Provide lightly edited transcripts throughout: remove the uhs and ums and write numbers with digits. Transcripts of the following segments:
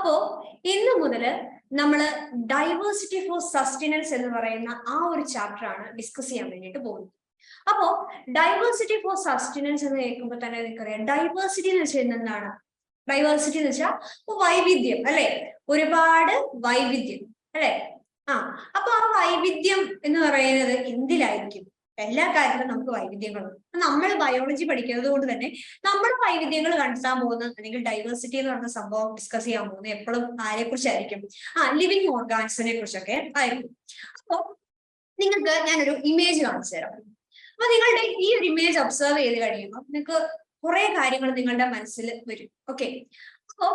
അപ്പോ ഇന്ന് മുതല് നമ്മള് ഡൈവേഴ്സിറ്റി ഫോർ സസ്റ്റൈനൻസ് എന്ന് പറയുന്ന ആ ഒരു ചാപ്റ്റർ ആണ് ഡിസ്കസ് ചെയ്യാൻ വേണ്ടിയിട്ട് പോകുന്നത്. അപ്പോ ഡൈവേഴ്സിറ്റി ഫോർ സസ്റ്റൈനൻസ് എന്ന് കേൾക്കുമ്പോൾ തന്നെ നിങ്ങൾക്കറിയാം ഡൈവേഴ്സിറ്റി എന്ന് വെച്ചാൽ എന്താണ്? ഡൈവേഴ്സിറ്റി എന്ന് വെച്ചാൽ വൈവിധ്യം അല്ലെ, ഒരുപാട് വൈവിധ്യം അല്ലെ. അപ്പൊ ആ വൈവിധ്യം എന്ന് പറയുന്നത് എന്തിലായിരിക്കും? എല്ലാ കാര്യത്തിലും നമുക്ക് വൈവിധ്യങ്ങളുണ്ട്. നമ്മൾ ബയോളജി പഠിക്കുന്നത് കൊണ്ട് തന്നെ നമ്മൾ വൈവിധ്യങ്ങൾ കണ്ടെത്താൻ പോകുന്നത് അല്ലെങ്കിൽ ഡൈവേഴ്സിറ്റി എന്ന് പറഞ്ഞ സംഭവം ഡിസ്കസ് ചെയ്യാൻ പോകുന്നത് എപ്പോഴും ആരെ കുറിച്ചായിരിക്കും? ലിവിങ് ഓർഗാനിസത്തിനെ കുറിച്ചൊക്കെ ആയിരിക്കും. അപ്പൊ നിങ്ങൾക്ക് ഞാനൊരു ഇമേജ് കാണിച്ചു തരാം. അപ്പൊ നിങ്ങളുടെ ഈ ഒരു ഇമേജ് ഒബ്സർവ് ചെയ്ത് കഴിയുമ്പോൾ നിങ്ങൾക്ക് കുറെ കാര്യങ്ങൾ നിങ്ങളുടെ മനസ്സിൽ വരും. ഓക്കെ, അപ്പോ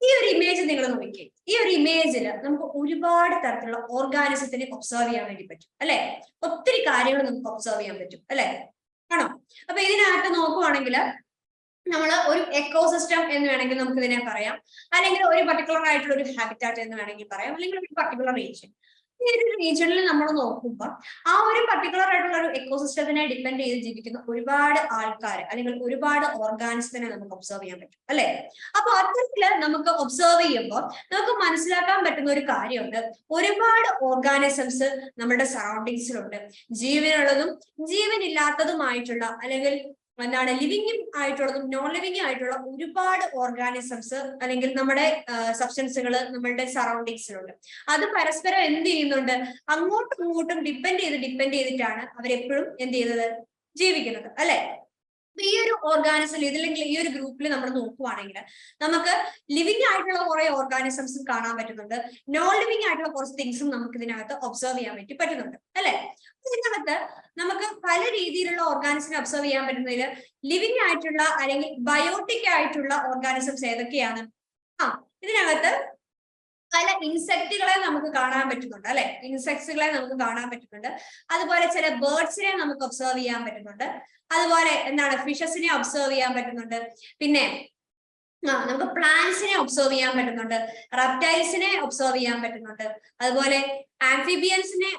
ഈ ഒരു ഇമേജ് നിങ്ങൾ നോക്കിക്കേ. ഈ ഒരു ഇമേജിൽ നമുക്ക് ഒരുപാട് തരത്തിലുള്ള ഓർഗാനിസത്തിനെ ഒബ്സർവ് ചെയ്യാൻ വേണ്ടി പറ്റും അല്ലെ. ഒത്തിരി കാര്യങ്ങൾ നമുക്ക് ഒബ്സർവ് ചെയ്യാൻ പറ്റും അല്ലെ, ആണോ? അപ്പൊ ഇതിനകത്ത് നോക്കുവാണെങ്കിൽ നമ്മൾ ഒരു എക്കോസിസ്റ്റം എന്ന് വേണമെങ്കിൽ നമുക്ക് ഇതിനെ പറയാം, അല്ലെങ്കിൽ ഒരു പർട്ടിക്കുലർ ആയിട്ടുള്ള ഒരു ഹാബിറ്റാറ്റ് എന്ന് വേണമെങ്കിൽ പറയാം, അല്ലെങ്കിൽ ഒരു പർട്ടിക്കുലർ റീജിയൻ. ഈ ഒരു റീജിയണിൽ നമ്മൾ നോക്കുമ്പോൾ ആ ഒരു പർട്ടിക്കുലർ ആയിട്ടുള്ള ഒരു എക്കോസിസ്റ്റത്തിനെ ഡിപ്പെൻഡ് ചെയ്ത് ജീവിക്കുന്ന ഒരുപാട് ആൾക്കാർ അല്ലെങ്കിൽ ഒരുപാട് ഓർഗാനിസത്തിനെ നമുക്ക് ഒബ്സർവ് ചെയ്യാൻ പറ്റും അല്ലെ. അപ്പൊ അത്തരത്തില് നമുക്ക് ഒബ്സർവ് ചെയ്യുമ്പോൾ നമുക്ക് മനസ്സിലാക്കാൻ പറ്റുന്ന ഒരു കാര്യമുണ്ട്, ഒരുപാട് ഓർഗാനിസംസ് നമ്മുടെ സറൗണ്ടിങ്സിലുണ്ട്. ജീവനുള്ളതും ജീവനില്ലാത്തതുമായിട്ടുള്ള അല്ലെങ്കിൽ എന്താണ് ലിവിങ് ആയിട്ടുള്ളതും നോൺ ലിവിങ് ആയിട്ടുള്ള ഒരുപാട് ഓർഗാനിസംസ് അല്ലെങ്കിൽ നമ്മുടെ സബ്സ്റ്റൻസുകൾ നമ്മളുടെ സറൗണ്ടിങ്സിലുണ്ട്. അത് പരസ്പരം എന്ത് ചെയ്യുന്നുണ്ട്? അങ്ങോട്ടും ഇങ്ങോട്ടും ഡിപ്പെൻഡ് ചെയ്തിട്ടാണ് അവരെപ്പോഴും എന്ത് ചെയ്യുന്നത്? ജീവിക്കുന്നത് അല്ലെ. ഈ ഒരു ഓർഗാനിസം ഇതില്ലെങ്കിൽ ഈ ഒരു ഗ്രൂപ്പിൽ നമ്മൾ നോക്കുവാണെങ്കിൽ നമുക്ക് ലിവിങ് ആയിട്ടുള്ള കുറെ ഓർഗാനിസംസും കാണാൻ പറ്റുന്നുണ്ട്, നോൺ ലിവിങ് ആയിട്ടുള്ള കുറച്ച് തിങ്സും നമുക്ക് ഇതിനകത്ത് ഒബ്സർവ് ചെയ്യാൻ വേണ്ടി പറ്റുന്നുണ്ട് അല്ലെ. ഇതിനകത്ത് നമുക്ക് പല രീതിയിലുള്ള ഓർഗാനിസിനെ ഒബ്സർവ് ചെയ്യാൻ പറ്റുന്നതിൽ ലിവിങ് ആയിട്ടുള്ള അല്ലെങ്കിൽ ബയോട്ടിക് ആയിട്ടുള്ള ഓർഗാനിസംസ് ഏതൊക്കെയാണ്? ഇതിനകത്ത് പല ഇൻസെക്റ്റുകളെ നമുക്ക് കാണാൻ പറ്റുന്നുണ്ട് അല്ലെ, ഇൻസെക്ട്സുകളെ നമുക്ക് കാണാൻ പറ്റുന്നുണ്ട്. അതുപോലെ ചില ബേർഡ്സിനെ നമുക്ക് ഒബ്സർവ് ചെയ്യാൻ പറ്റുന്നുണ്ട്. അതുപോലെ എന്താണ് ഫിഷസിനെ ഒബ്സർവ് ചെയ്യാൻ പറ്റുന്നുണ്ട്. പിന്നെ നമുക്ക് പ്ലാന്റ്സിനെ ഒബ്സർവ് ചെയ്യാൻ പറ്റുന്നുണ്ട്, റെപ്റ്റൈൽസിനെ ഒബ്സർവ് ചെയ്യാൻ പറ്റുന്നുണ്ട്, അതുപോലെ ആംഫിബിയൻസിനെ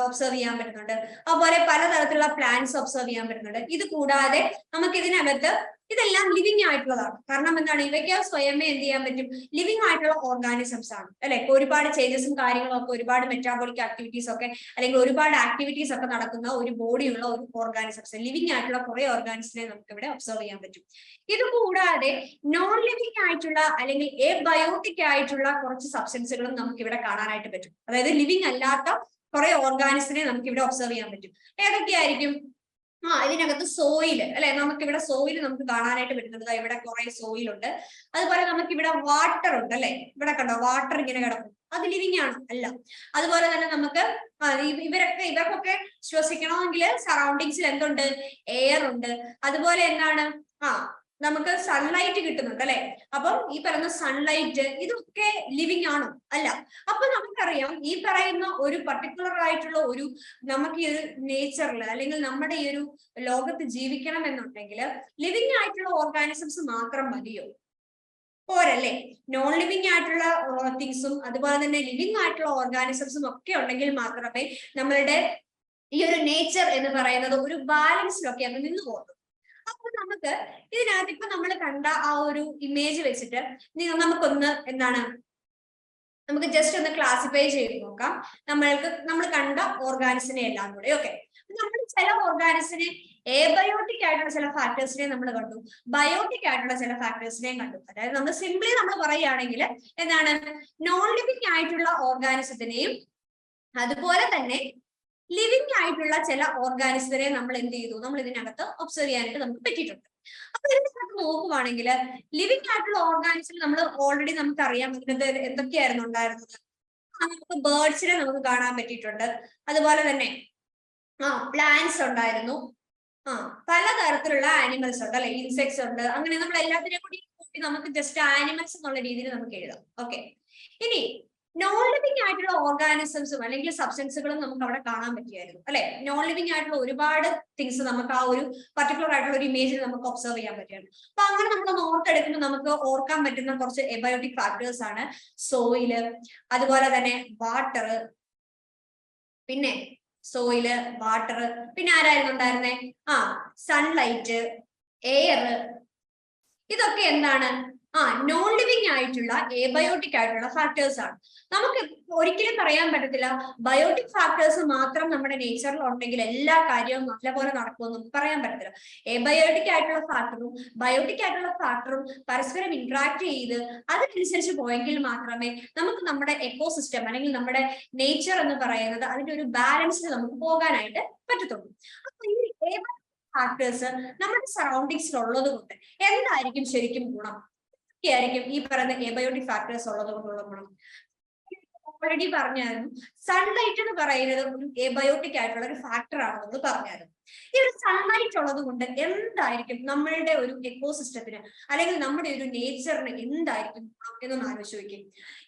ഒബ്സർവ് ചെയ്യാൻ പറ്റുന്നുണ്ട്, അതുപോലെ പലതരത്തിലുള്ള പ്ലാന്റ്സ് ഒബ്സർവ് ചെയ്യാൻ പറ്റുന്നുണ്ട്. ഇത് കൂടാതെ നമുക്ക് ഇതിനകത്ത് ഇതെല്ലാം ലിവിങ് ആയിട്ടുള്ളതാണ്. കാരണം എന്താണ്? ഇവയ്ക്ക് സ്വയമേ എന്ത് ചെയ്യാൻ പറ്റും? ലിവിങ് ആയിട്ടുള്ള ഓർഗാനിസംസ് ആണ് അല്ലെ. ഒരുപാട് ചേഞ്ചസും കാര്യങ്ങളും ഒക്കെ, ഒരുപാട് മെറ്റാബോളിക് ആക്ടിവിറ്റീസ് ഒക്കെ അല്ലെങ്കിൽ ഒരുപാട് ആക്ടിവിറ്റീസ് ഒക്കെ നടക്കുന്ന ഒരു ബോഡിയുള്ള ഒരു ഓർഗാനിസംസ്, ലിവിങ് ആയിട്ടുള്ള കുറെ ഓർഗാനിസത്തിനെ നമുക്ക് ഇവിടെ ഒബ്സർവ് ചെയ്യാൻ പറ്റും. ഇത് കൂടാതെ നോൺ ലിവിങ് ആയിട്ടുള്ള അല്ലെങ്കിൽ എബയോട്ടിക് ആയിട്ടുള്ള കുറച്ച് സബ്സ്റ്റൻസുകളും നമുക്ക് ഇവിടെ കാണാനായിട്ട് പറ്റും. അതായത് ലിവിങ് അല്ലാത്ത കുറെ ഓർഗാനിസത്തിനെ നമുക്ക് ഇവിടെ ഒബ്സർവ് ചെയ്യാൻ പറ്റും. ഏതൊക്കെയായിരിക്കും? ഇതിനകത്ത് സോയിൽ അല്ലെ, നമുക്ക് ഇവിടെ സോയിൽ നമുക്ക് കാണാനായിട്ട് പറ്റുന്നത്. ഇവിടെ കുറെ സോയിൽ ഉണ്ട്. അതുപോലെ നമുക്ക് ഇവിടെ വാട്ടർ ഉണ്ട് അല്ലെ. ഇവിടെ കണ്ടോ വാട്ടർ ഇങ്ങനെ കിടക്കും, അത് ലിവിങ് ആണ് അല്ല. അതുപോലെ തന്നെ നമുക്ക് ഇവർക്കൊക്കെ ശ്വസിക്കണമെങ്കിൽ സറൗണ്ടിങ്സിൽ എന്തുണ്ട്? എയർ ഉണ്ട്. അതുപോലെ എന്താണ്? നമുക്ക് സൺലൈറ്റ് കിട്ടുന്നുണ്ട് അല്ലെ. അപ്പം ഈ പറയുന്ന സൺലൈറ്റ് ഇതൊക്കെ ലിവിങ് ആണോ? അല്ല. അപ്പൊ നമുക്കറിയാം ഈ പറയുന്ന ഒരു പർട്ടിക്കുലർ ആയിട്ടുള്ള ഒരു നമുക്ക് ഈ ഒരു നേച്ചറിൽ അല്ലെങ്കിൽ നമ്മുടെ ഈ ഒരു ലോകത്ത് ജീവിക്കണം എന്നുണ്ടെങ്കിൽ ലിവിങ് ആയിട്ടുള്ള ഓർഗാനിസംസ് മാത്രം മതിയോ? പോരല്ലേ. നോൺ ലിവിങ് ആയിട്ടുള്ള തിങ്സും അതുപോലെ തന്നെ ലിവിങ് ആയിട്ടുള്ള ഓർഗാനിസംസും ഒക്കെ ഉണ്ടെങ്കിൽ മാത്രമേ നമ്മളുടെ ഈ ഒരു നേച്ചർ എന്ന് പറയുന്നത് ഒരു ബാലൻസിലൊക്കെ അങ്ങ് നിന്ന് പോകുന്നു. അപ്പൊ നമുക്ക് ഇതിനകത്ത് ഇപ്പൊ നമ്മൾ കണ്ട ആ ഒരു ഇമേജ് വെച്ചിട്ട് നമുക്കൊന്ന് എന്താണ് നമുക്ക് ജസ്റ്റ് ഒന്ന് ക്ലാസിഫൈ ചെയ്ത് നോക്കാം. നമ്മൾ കണ്ട ഓർഗാനിസിനെ എല്ലാം കൂടെ. ഓക്കെ, നമ്മൾ ചില ഓർഗാനിസിനെ എബയോട്ടിക് ആയിട്ടുള്ള ചില ഫാക്ടേഴ്സിനെ നമ്മൾ കണ്ടു, ബയോട്ടിക് ആയിട്ടുള്ള ചില ഫാക്ടേഴ്സിനെയും കണ്ടു. അതായത് നമ്മൾ സിംപ്ലി നമ്മൾ പറയുകയാണെങ്കിൽ എന്താണ്? നോൺ ലിവിങ് ആയിട്ടുള്ള ഓർഗാനിസത്തിനെയും അതുപോലെ തന്നെ ലിവിങ് ആയിട്ടുള്ള ചില ഓർഗാനിസത്തിനെ നമ്മൾ എന്ത് ചെയ്തു? നമ്മൾ ഇതിനകത്ത് ഒബ്സർവ് ചെയ്യാനായിട്ട് നമുക്ക് പറ്റിയിട്ടുണ്ട്. അപ്പൊ ഇതിനകത്ത് നോക്കുവാണെങ്കിൽ ലിവിങ് ആയിട്ടുള്ള ഓർഗാനിസം നമ്മൾ ഓൾറെഡി നമുക്ക് അറിയാൻ പറ്റുന്നത് എന്തൊക്കെയായിരുന്നു ഉണ്ടായിരുന്നത്? നമുക്ക് ബേർഡ്സിനെ നമുക്ക് കാണാൻ പറ്റിയിട്ടുണ്ട്. അതുപോലെ തന്നെ പ്ലാന്റ്സ് ഉണ്ടായിരുന്നു. പലതരത്തിലുള്ള ആനിമൽസ് ഉണ്ട് അല്ലെ, ഇൻസെക്ട്സ് ഉണ്ട്. അങ്ങനെ നമ്മൾ എല്ലാത്തിനെയും കൂടി നമുക്ക് ജസ്റ്റ് ആനിമൽസ് എന്നുള്ള രീതിയിൽ നമുക്ക് എഴുതാം. ഓക്കെ, ഇനി നോൺ ലിവിങ് ആയിട്ടുള്ള ഓർഗാനിസംസും അല്ലെങ്കിൽ സബ്സ്റ്റൻസുകളും നമുക്ക് അവിടെ കാണാൻ പറ്റിയായിരുന്നു അല്ലെ. നോൺ ലിവിങ് ആയിട്ടുള്ള ഒരുപാട് തിങ്സ് നമുക്ക് ആ ഒരു പർട്ടിക്കുലർ ആയിട്ടുള്ള ഒരു ഇമേജിൽ നമുക്ക് ഒബ്സർവ് ചെയ്യാൻ പറ്റിയായിരുന്നു. അപ്പൊ അങ്ങനെ നമ്മൾ ഓർത്തെടുക്കുമ്പോൾ നമുക്ക് ഓർക്കാൻ പറ്റുന്ന കുറച്ച് എബയോട്ടിക് ഫാക്ടേഴ്സ് ആണ് സോയില്, അതുപോലെ തന്നെ വാട്ടർ, പിന്നെ സോയില്, വാട്ടർ, പിന്നെ ആരായിരുന്നു ഉണ്ടായിരുന്നേ? Sunlight, air. ഇതൊക്കെ എന്താണ്? നോൺ ലിവിങ് ആയിട്ടുള്ള എബയോട്ടിക് ആയിട്ടുള്ള ഫാക്ടേഴ്സ് ആണ്. നമുക്ക് ഒരിക്കലും പറയാൻ പറ്റത്തില്ല ബയോട്ടിക് ഫാക്ടേഴ്സ് മാത്രം നമ്മുടെ നേച്ചറിൽ ഉണ്ടെങ്കിൽ എല്ലാ കാര്യവും നല്ലപോലെ നടക്കുമെന്നും പറയാൻ പറ്റത്തില്ല. എബയോട്ടിക് ആയിട്ടുള്ള ഫാക്ടറും ബയോട്ടിക് ആയിട്ടുള്ള ഫാക്ടറും പരസ്പരം ഇന്ററാക്ട് ചെയ്ത് അതിനനുസരിച്ച് പോയെങ്കിൽ മാത്രമേ നമുക്ക് നമ്മുടെ എക്കോസിസ്റ്റം അല്ലെങ്കിൽ നമ്മുടെ നേച്ചർ എന്ന് പറയുന്നത് അതിന്റെ ഒരു ബാലൻസിൽ നമുക്ക് പോകാനായിട്ട് പറ്റത്തുള്ളൂ. അപ്പൊ ഈ ഫാക്ടേഴ്സ് നമ്മുടെ സറൗണ്ടിങ്സിൽ ഉള്ളത് കൊണ്ട് എന്തായിരിക്കും ശരിക്കും ഗുണം? ആയിരിക്കും ഈ പറയുന്ന എബയോട്ടിക് ഫാക്ടേഴ്സ് ഉള്ളത് കൊണ്ടുള്ള ഗുണം. ഓൾറെഡി പറഞ്ഞായിരുന്നു, സൺലൈറ്റ് എന്ന് പറയുന്നത് ഒരു എബയോട്ടിക് ആയിട്ടുള്ള ഒരു ഫാക്ടർ ആണെന്ന് പറഞ്ഞായിരുന്നു. ഈ ഒരു സൺലൈറ്റ് ഉള്ളത് കൊണ്ട് എന്തായിരിക്കും നമ്മളുടെ ഒരു എക്കോസിസ്റ്റത്തിന് അല്ലെങ്കിൽ നമ്മുടെ ഒരു നേച്ചറിന് എന്തായിരിക്കും എന്നൊന്ന് ആലോചിച്ച് നോക്കി.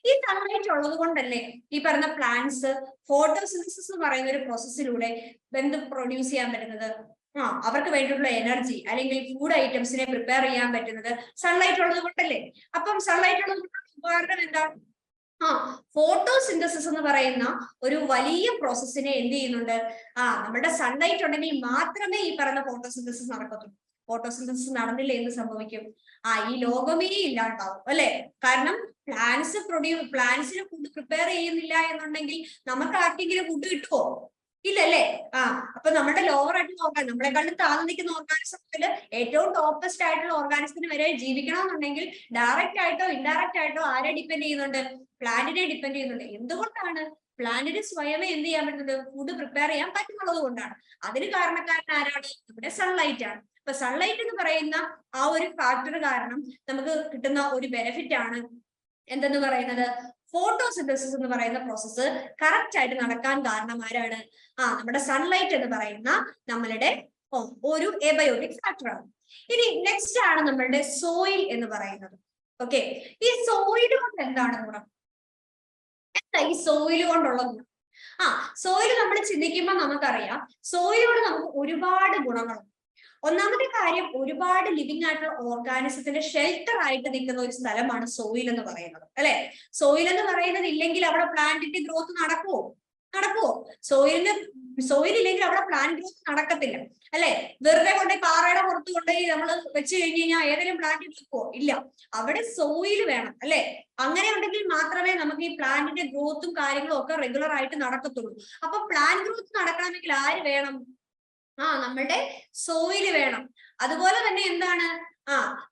ഈ സൺലൈറ്റ് ഉള്ളത് കൊണ്ടല്ലേ ഈ പറയുന്ന പ്ലാന്റ്സ് ഫോട്ടോസിന്തസിസ് എന്ന് പറയുന്ന ഒരു പ്രോസസ്സിലൂടെ എന്ത് പ്രൊഡ്യൂസ് ചെയ്യാൻ പറ്റുന്നത്? അവർക്ക് വേണ്ടിയിട്ടുള്ള എനർജി അല്ലെങ്കിൽ ഫുഡ് ഐറ്റംസിനെ പ്രിപ്പയർ ചെയ്യാൻ പറ്റുന്നത് സൺലൈറ്റ് ഉള്ളത് കൊണ്ടല്ലേ. അപ്പം സൺലൈറ്റ് ഉള്ളത് ഉപകാരം എന്താ? ഫോട്ടോസിന്തസിസ് എന്ന് പറയുന്ന ഒരു വലിയ പ്രോസസ്സിനെ എന്ത് ചെയ്യുന്നുണ്ട്? നമ്മുടെ സൺലൈറ്റ് ഉണ്ടെങ്കിൽ മാത്രമേ ഈ പറയുന്ന ഫോട്ടോസിന്തസിസ് നടക്കത്തുള്ളൂ. ഫോട്ടോസിന്തസിസ് നടന്നില്ല എന്ത് സംഭവിക്കും? ഈ ലോകമേ ഇല്ലാണ്ടാവും അല്ലെ. കാരണം പ്ലാന്റ്സിന് ഫുഡ് പ്രിപ്പയർ ചെയ്യുന്നില്ല എന്നുണ്ടെങ്കിൽ നമുക്ക് ആർക്കെങ്കിലും ഫുഡ് കിട്ടുമോ? ഇല്ലല്ലേ. അപ്പൊ നമ്മുടെ ലോവർ ആയിട്ടുള്ള നമ്മളെക്കാളും താഴ്ന്നു നിൽക്കുന്ന ഓർഗാനിസത്തിൽ ഏറ്റവും ടോപ്പസ്റ്റ് ആയിട്ടുള്ള ഓർഗാനിസത്തിന് വരെ ജീവിക്കണമെന്നുണ്ടെങ്കിൽ ഡയറക്റ്റ് ആയിട്ടോ ഇൻഡയറക്റ്റ് ആയിട്ടോ ആരെ ഡിപ്പെൻഡ് ചെയ്യുന്നുണ്ട്? പ്ലാന്റിനെ ഡിപ്പെൻഡ് ചെയ്യുന്നുണ്ട്. എന്തുകൊണ്ടാണ്? പ്ലാന്റിന് സ്വയമേ എന്ത് ചെയ്യാൻ പറ്റുന്നത്? ഫുഡ് പ്രിപ്പയർ ചെയ്യാൻ പറ്റുന്നുള്ളത് കൊണ്ടാണ്. അതിന് കാരണക്കാരൻ ആരാണ്? നമ്മുടെ സൺലൈറ്റ് ആണ്. അപ്പൊ സൺലൈറ്റ് എന്ന് പറയുന്ന ആ ഒരു ഫാക്ടർ കാരണം നമുക്ക് കിട്ടുന്ന ഒരു ബെനിഫിറ്റ് ആണ് എന്തെന്ന് പറയുന്നത്? ഫോട്ടോസിന്തസിസ് എന്ന് പറയുന്ന പ്രോസസ്സ് കറക്റ്റ് ആയിട്ട് നടക്കാൻ കാരണം ആരാണ്? നമ്മുടെ സൺലൈറ്റ് എന്ന് പറയുന്ന നമ്മളുടെ ഒരു എബയോട്ടിക് ഫാക്ടർ ആണ്. ഇനി നെക്സ്റ്റ് ആണ് നമ്മളുടെ സോയിൽ എന്ന് പറയുന്നത്. ഓക്കെ, ഈ സോയിൽ കൊണ്ട് എന്താണ് ഗുണം? എന്താ ഈ സോയിൽ കൊണ്ടുള്ള ഗുണം? സോയിൽ നമ്മൾ ചിന്തിക്കുമ്പോൾ നമുക്കറിയാം സോയിൽ കൊണ്ട് നമുക്ക് ഒരുപാട് ഗുണങ്ങളുണ്ട്. ഒന്നാമത്തെ കാര്യം, ഒരുപാട് ലിവിങ് ആയിട്ടുള്ള ഓർഗാനിസത്തിന്റെ ഷെൽട്ടർ ആയിട്ട് നിൽക്കുന്ന ഒരു സ്ഥലമാണ് സോയിൽ എന്ന് പറയുന്നത് അല്ലെ. സോയിൽ എന്ന് പറയുന്നത് ഇല്ലെങ്കിൽ അവിടെ പ്ലാന്റിന്റെ ഗ്രോത്ത് നടക്കുവോ? സോയിൽ ഇല്ലെങ്കിൽ അവിടെ പ്ലാന്റ് ഗ്രോത്ത് നടക്കത്തില്ല അല്ലെ. വെറുതെ കൊണ്ട് പാറയുടെ പുറത്ത് കൊണ്ടുപോയി നമ്മൾ വെച്ച് കഴിഞ്ഞ് കഴിഞ്ഞാൽ ഏതെങ്കിലും പ്ലാന്റ് നിൽക്കുവോ? ഇല്ല. അവിടെ സോയിൽ വേണം അല്ലെ. അങ്ങനെ ഉണ്ടെങ്കിൽ മാത്രമേ നമുക്ക് ഈ പ്ലാന്റിന്റെ ഗ്രോത്തും കാര്യങ്ങളും ഒക്കെ റെഗുലർ ആയിട്ട് നടക്കത്തുള്ളൂ. അപ്പൊ പ്ലാന്റ് ഗ്രോത്ത് നടക്കണമെങ്കിൽ ആര് വേണം? നമ്മളുടെ സോയില് വേണം. അതുപോലെ തന്നെ എന്താണ്?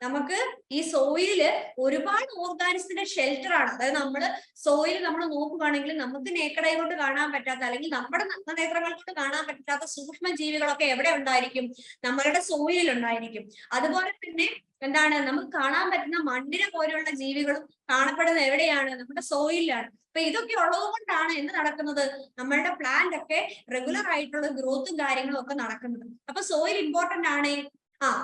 നമുക്ക് ഈ സോയില് ഒരുപാട് ഓർഗാനിസത്തിന്റെ ഷെൽട്ടർ ആണ്. അതായത് സോയിൽ നമ്മൾ നോക്കുകയാണെങ്കിൽ നമുക്ക് നേക്കടൈ കൊണ്ട് കാണാൻ പറ്റാത്ത അല്ലെങ്കിൽ നമ്മുടെ നേത്രങ്ങൾ കൊണ്ട് കാണാൻ പറ്റാത്ത സൂക്ഷ്മ ജീവികളൊക്കെ എവിടെ ഉണ്ടായിരിക്കും? നമ്മളുടെ സോയിലിൽ ഉണ്ടായിരിക്കും. അതുപോലെ തന്നെ എന്താണ്? നമുക്ക് കാണാൻ പറ്റുന്ന മണ്ണിനെ പോലെയുള്ള ജീവികളും കാണപ്പെടുന്നത് എവിടെയാണ്? നമ്മുടെ സോയിലാണ്. അപ്പൊ ഇതൊക്കെ ഉള്ളത് കൊണ്ടാണ് എന്ത് നടക്കുന്നത്? നമ്മളുടെ പ്ലാന്റ് ഒക്കെ റെഗുലർ ആയിട്ടുള്ള ഗ്രോത്തും കാര്യങ്ങളും ഒക്കെ നടക്കുന്നത്. അപ്പൊ സോയിൽ ഇമ്പോർട്ടന്റ് ആണ്.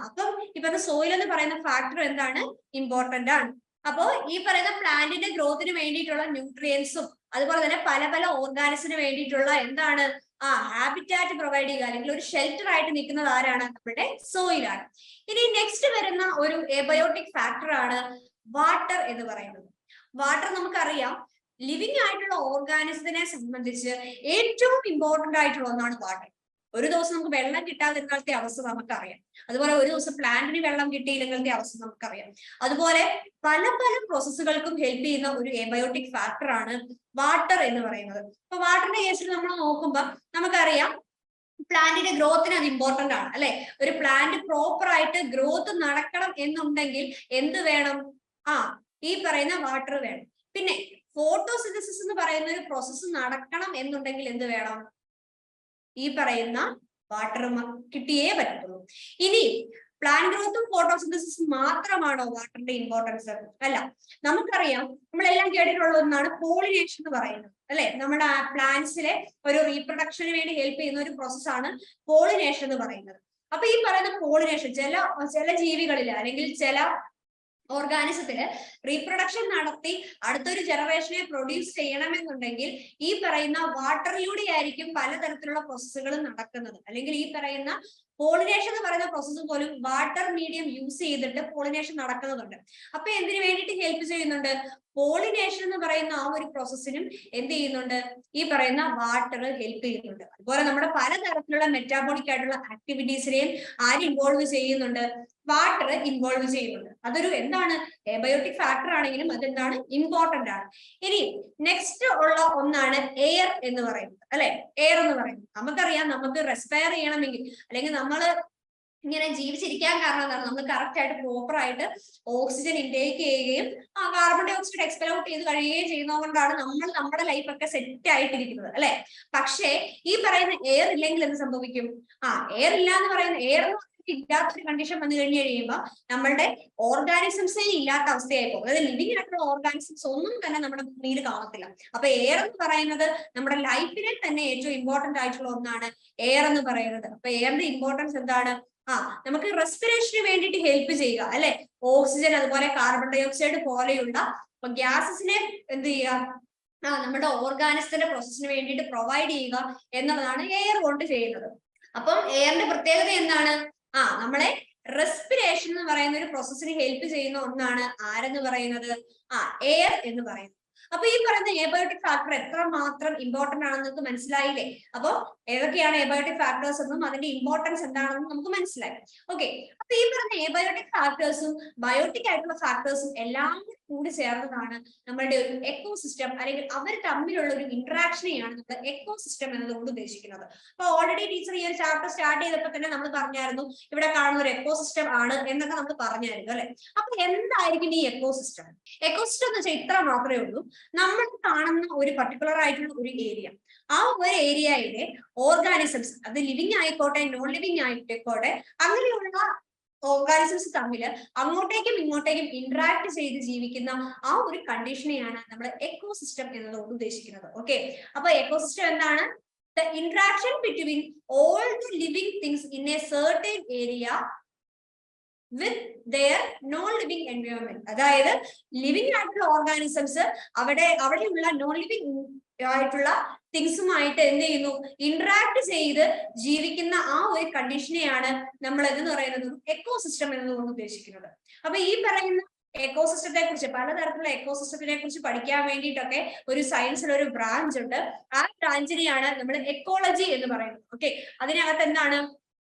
അപ്പം ഇപ്പൊ സോയിൽ എന്ന് പറയുന്ന ഫാക്ടർ എന്താണ്? ഇമ്പോർട്ടന്റ് ആണ്. അപ്പോ ഈ പറയുന്ന പ്ലാന്റിന്റെ ഗ്രോത്തിന് വേണ്ടിയിട്ടുള്ള ന്യൂട്രിയൻസും അതുപോലെ തന്നെ പല പല ഓർഗാനിസിന് വേണ്ടിയിട്ടുള്ള എന്താണ്? ഹാബിറ്റാറ്റ് പ്രൊവൈഡ് ചെയ്യുക അല്ലെങ്കിൽ ഒരു ഷെൽട്ടർ ആയിട്ട് നിൽക്കുന്നത് ആരാണ്? നമ്മുടെ സോയിലാണ്. ഇനി നെക്സ്റ്റ് വരുന്ന ഒരു എബയോട്ടിക് ഫാക്ടർ ആണ് വാട്ടർ എന്ന് പറയുന്നത്. വാട്ടർ നമുക്കറിയാം ലിവിങ് ആയിട്ടുള്ള ഓർഗാനിസത്തിനെ സംബന്ധിച്ച് ഏറ്റവും ഇമ്പോർട്ടന്റ് ആയിട്ടുള്ള ഒന്നാണ് വാട്ടർ. ഒരു ദിവസം നമുക്ക് വെള്ളം കിട്ടാതിരുന്നാലത്തെ അവസ്ഥ നമുക്കറിയാം. അതുപോലെ ഒരു ദിവസം പ്ലാന്റിന് വെള്ളം കിട്ടിയില്ലെങ്കിലത്തെ അവസ്ഥ നമുക്കറിയാം. അതുപോലെ പല പല പ്രോസസ്സുകൾക്കും ഹെൽപ്പ് ചെയ്യുന്ന ഒരു എബയോട്ടിക് ഫാക്ടർ ആണ് വാട്ടർ എന്ന് പറയുന്നത്. അപ്പൊ വാട്ടറിന്റെ കേസിൽ നമ്മൾ നോക്കുമ്പോൾ നമുക്കറിയാം പ്ലാന്റിന്റെ ഗ്രോത്തിന് അത് ഇമ്പോർട്ടന്റ് ആണ് അല്ലെ. ഒരു പ്ലാന്റ് പ്രോപ്പർ ആയിട്ട് ഗ്രോത്ത് നടക്കണം എന്നുണ്ടെങ്കിൽ എന്ത് വേണം? ഈ പറയുന്ന വാട്ടർ വേണം. പിന്നെ ഫോട്ടോസിന്തസിസ് എന്ന് പറയുന്ന ഒരു പ്രോസസ്സ് നടക്കണം എന്നുണ്ടെങ്കിൽ എന്ത് വേണം? ഈ പറയുന്ന വാട്ടർ കിട്ടിയേ പറ്റത്തുള്ളൂ. ഇനി പ്ലാന്റ് ഗ്രോത്തും ഫോട്ടോസിന്തസിസും മാത്രമാണോ വാട്ടറിന്റെ ഇമ്പോർട്ടൻസ്? അല്ല. നമുക്കറിയാം, നമ്മളെല്ലാം കേട്ടിട്ടുള്ള ഒന്നാണ് പോളിനേഷൻ എന്ന് പറയുന്നത് അല്ലെ. നമ്മുടെ പ്ലാന്റ്സിലെ ഒരു റീപ്രൊഡക്ഷന് വേണ്ടി ഹെൽപ്പ് ചെയ്യുന്ന ഒരു പ്രോസസ്സാണ് പോളിനേഷൻ എന്ന് പറയുന്നത്. അപ്പൊ ഈ പറയുന്ന പോളിനേഷൻ ചില ജീവികളിൽ അല്ലെങ്കിൽ ചില ഓർഗാനിസത്തില് റീപ്രൊഡക്ഷൻ നടത്തി അടുത്തൊരു ജനറേഷനെ പ്രൊഡ്യൂസ് ചെയ്യണമെന്നുണ്ടെങ്കിൽ ഈ പറയുന്ന വാട്ടറിലൂടെ ആയിരിക്കും പലതരത്തിലുള്ള പ്രോസസ്സുകൾ നടക്കുന്നത്. അല്ലെങ്കിൽ ഈ പറയുന്ന പോളിനേഷൻ എന്ന് പറയുന്ന പ്രോസസ്സ് പോലും വാട്ടർ മീഡിയം യൂസ് ചെയ്തിട്ട് പോളിനേഷൻ നടക്കുന്നുണ്ട്. അപ്പൊ എന്തിനു വേണ്ടിയിട്ട് ഹെൽപ്പ് ചെയ്യുന്നുണ്ട്? പോളിനേഷൻ എന്ന് പറയുന്ന ആ ഒരു പ്രോസസ്സിനും എന്ത് ചെയ്യുന്നുണ്ട്, ഈ പറയുന്ന വാട്ടർ ഹെൽപ്പ് ചെയ്യുന്നുണ്ട്. അതുപോലെ നമ്മുടെ പലതരത്തിലുള്ള മെറ്റാബോളിക് ആയിട്ടുള്ള ആക്ടിവിറ്റീസിനെയും ആര് ഇൻവോൾവ് ചെയ്യുന്നുണ്ട്, വാട്ടർ ഇൻവോൾവ് ചെയ്യുന്നുണ്ട്. അതൊരു എന്താണ്, എബയോട്ടിക് ഫാക്ടർ ആണെങ്കിലും അതെന്താണ്, ഇമ്പോർട്ടന്റ് ആണ്. ഇനി നെക്സ്റ്റ് ഉള്ള ഒന്നാണ് എയർ എന്ന് പറയുന്നത്, അല്ലെ? എയർ എന്ന് പറയുന്നത് നമുക്കറിയാം, നമുക്ക് റെസ്പയർ ചെയ്യണമെങ്കിൽ അല്ലെങ്കിൽ നമ്മൾ ഇങ്ങനെ ജീവിച്ചിരിക്കാൻ കാരണം എന്താണ്, നമ്മൾ കറക്റ്റ് ആയിട്ട് പ്രോപ്പർ ആയിട്ട് ഓക്സിജൻ ഇൻടേക്ക് ചെയ്യുകയും carbon dioxide expel out ചെയ്ത് കഴിയുകയും ചെയ്യുന്നത് കൊണ്ടാണ് നമ്മൾ നമ്മുടെ ലൈഫ് ഒക്കെ സെറ്റ് ആയിട്ടിരിക്കുന്നത്, അല്ലെ? പക്ഷേ ഈ പറയുന്ന എയർ ഇല്ലെങ്കിൽ എന്ത് സംഭവിക്കും? എയർ ഇല്ല എന്ന് പറയുന്ന, എയർ ഇല്ലാത്തൊരു കണ്ടീഷൻ വന്നു കഴിഞ്ഞു കഴിയുമ്പോൾ നമ്മളുടെ ഓർഗാനിസംസേ ഇല്ലാത്ത അവസ്ഥയായി പോകും. അതായത് ലിവിങ് ആയിട്ടുള്ള ഓർഗാനിസംസ് ഒന്നും തന്നെ നമ്മുടെ ഭൂമിയിൽ കാണത്തില്ല. അപ്പൊ എയർ എന്ന് പറയുന്നത് നമ്മുടെ ലൈഫിനെ തന്നെ ഏറ്റവും ഇമ്പോർട്ടന്റ് ആയിട്ടുള്ള ഒന്നാണ് എയർ എന്ന് പറയുന്നത്. അപ്പൊ എയറിന്റെ ഇമ്പോർട്ടൻസ് എന്താണ്? നമുക്ക് റെസ്പിറേഷന് വേണ്ടിയിട്ട് ഹെൽപ്പ് ചെയ്യുക, അല്ലെ? ഓക്സിജൻ അതുപോലെ കാർബൺ ഡൈ ഓക്സൈഡ് പോലെയുള്ള ഗ്യാസസിനെ എന്ത് ചെയ്യുക, നമ്മുടെ ഓർഗാനിസത്തിന്റെ പ്രോസസ്സിന് വേണ്ടിയിട്ട് പ്രൊവൈഡ് ചെയ്യുക എന്നുള്ളതാണ് എയർ കൊണ്ട് ചെയ്യുന്നത്. അപ്പം എയറിന്റെ പ്രത്യേകത എന്താണ്? നമ്മളെ റെസ്പിറേഷൻ എന്ന് പറയുന്ന ഒരു പ്രോസസ്സിന് ഹെൽപ്പ് ചെയ്യുന്ന ഒന്നാണ് ആരെന്ന് പറയുന്നത്, എയർ എന്ന് പറയുന്നത്. അപ്പൊ ഈ പറയുന്ന എബയോട്ടിക് ഫാക്ടർ എത്രമാത്രം ഇമ്പോർട്ടന്റ് ആണെന്ന് നമുക്ക് മനസ്സിലായില്ലേ? അപ്പൊ ഏതൊക്കെയാണ് എബയോട്ടിക് ഫാക്ടേഴ്സ് എന്നും അതിന്റെ ഇമ്പോർട്ടൻസ് എന്താണെന്നും നമുക്ക് മനസ്സിലായി. ഓക്കെ, അപ്പൊ ഈ പറയുന്ന എബയോട്ടിക് ഫാക്ടേഴ്സും ബയോട്ടിക് ആയിട്ടുള്ള ഫാക്ടേഴ്സും എല്ലാം കൂടി ചേർന്നതാണ് നമ്മളുടെ ഒരു എക്കോസിസ്റ്റം, അല്ലെങ്കിൽ അവർ തമ്മിലുള്ള ഒരു ഇന്ററാക്ഷനെയാണ് നമ്മൾ എക്കോസിസ്റ്റം എന്നതുകൊണ്ട് ഉദ്ദേശിക്കുന്നത്. അപ്പൊ ഓൾറെഡി ടീച്ചർ ഈ ഒരു ചാപ്റ്റർ സ്റ്റാർട്ട് ചെയ്തപ്പോൾ തന്നെ നമ്മൾ പറഞ്ഞായിരുന്നു ഇവിടെ കാണുന്ന ഒരു എക്കോസിസ്റ്റം ആണ് എന്നൊക്കെ നമ്മൾ പറഞ്ഞായിരുന്നു, അല്ലെ? അപ്പൊ എന്തായിരിക്കും ഈ എക്കോസിസ്റ്റം? എക്കോസിസ്റ്റം എന്ന് വെച്ചാൽ ഇത്ര മാത്രമേ ഉള്ളൂ, നമ്മൾ കാണുന്ന ഒരു പർട്ടിക്കുലർ ആയിട്ടുള്ള ഒരു ഏരിയ, ആ ഒരു ഏരിയയിലെ ഓർഗാനിസംസ്, അത് ലിവിങ് ആയിക്കോട്ടെ നോൺ ലിവിങ് ആയിക്കോട്ടെ, അങ്ങനെയുള്ള ഓർഗാനിസംസ് തമ്മിൽ അങ്ങോട്ടേക്കും ഇങ്ങോട്ടേക്കും ഇന്ററാക്ട് ചെയ്ത് ജീവിക്കുന്ന ആ ഒരു കണ്ടീഷനെയാണ് നമ്മൾ എക്കോസിസ്റ്റം എന്നതുകൊണ്ട് ഉദ്ദേശിക്കുന്നത്. ഓക്കെ, അപ്പൊ എക്കോസിസ്റ്റം എന്താണ്? The interaction between all the living things in A certain area with their non living environment. അതായത് ലിവിങ് ആയിട്ടുള്ള ഓർഗാനിസംസ് അവിടെയുള്ള നോൺ ലിവിങ് ആയിട്ടുള്ള തിങ്സുമായിട്ട് എന്ത് ചെയ്യുന്നു, ഇന്ററാക്ട് ചെയ്ത് ജീവിക്കുന്ന ആ ഒരു കണ്ടീഷനെയാണ് നമ്മൾ എന്ന് പറയുന്നത് എക്കോസിസ്റ്റം എന്നതുകൊണ്ട് ഉദ്ദേശിക്കുന്നത്. അപ്പൊ ഈ പറയുന്ന എക്കോസിസ്റ്റത്തെ കുറിച്ച്, പലതരത്തിലുള്ള എക്കോസിസ്റ്റത്തിനെ കുറിച്ച് പഠിക്കാൻ വേണ്ടിയിട്ടൊക്കെ ഒരു സയൻസിൽ ഒരു ബ്രാഞ്ച് ഉണ്ട്. ആ ബ്രാഞ്ചിനെയാണ് നമ്മൾ എക്കോളജി എന്ന് പറയുന്നത്. ഓക്കെ, അതിനകത്ത് എന്താണ്,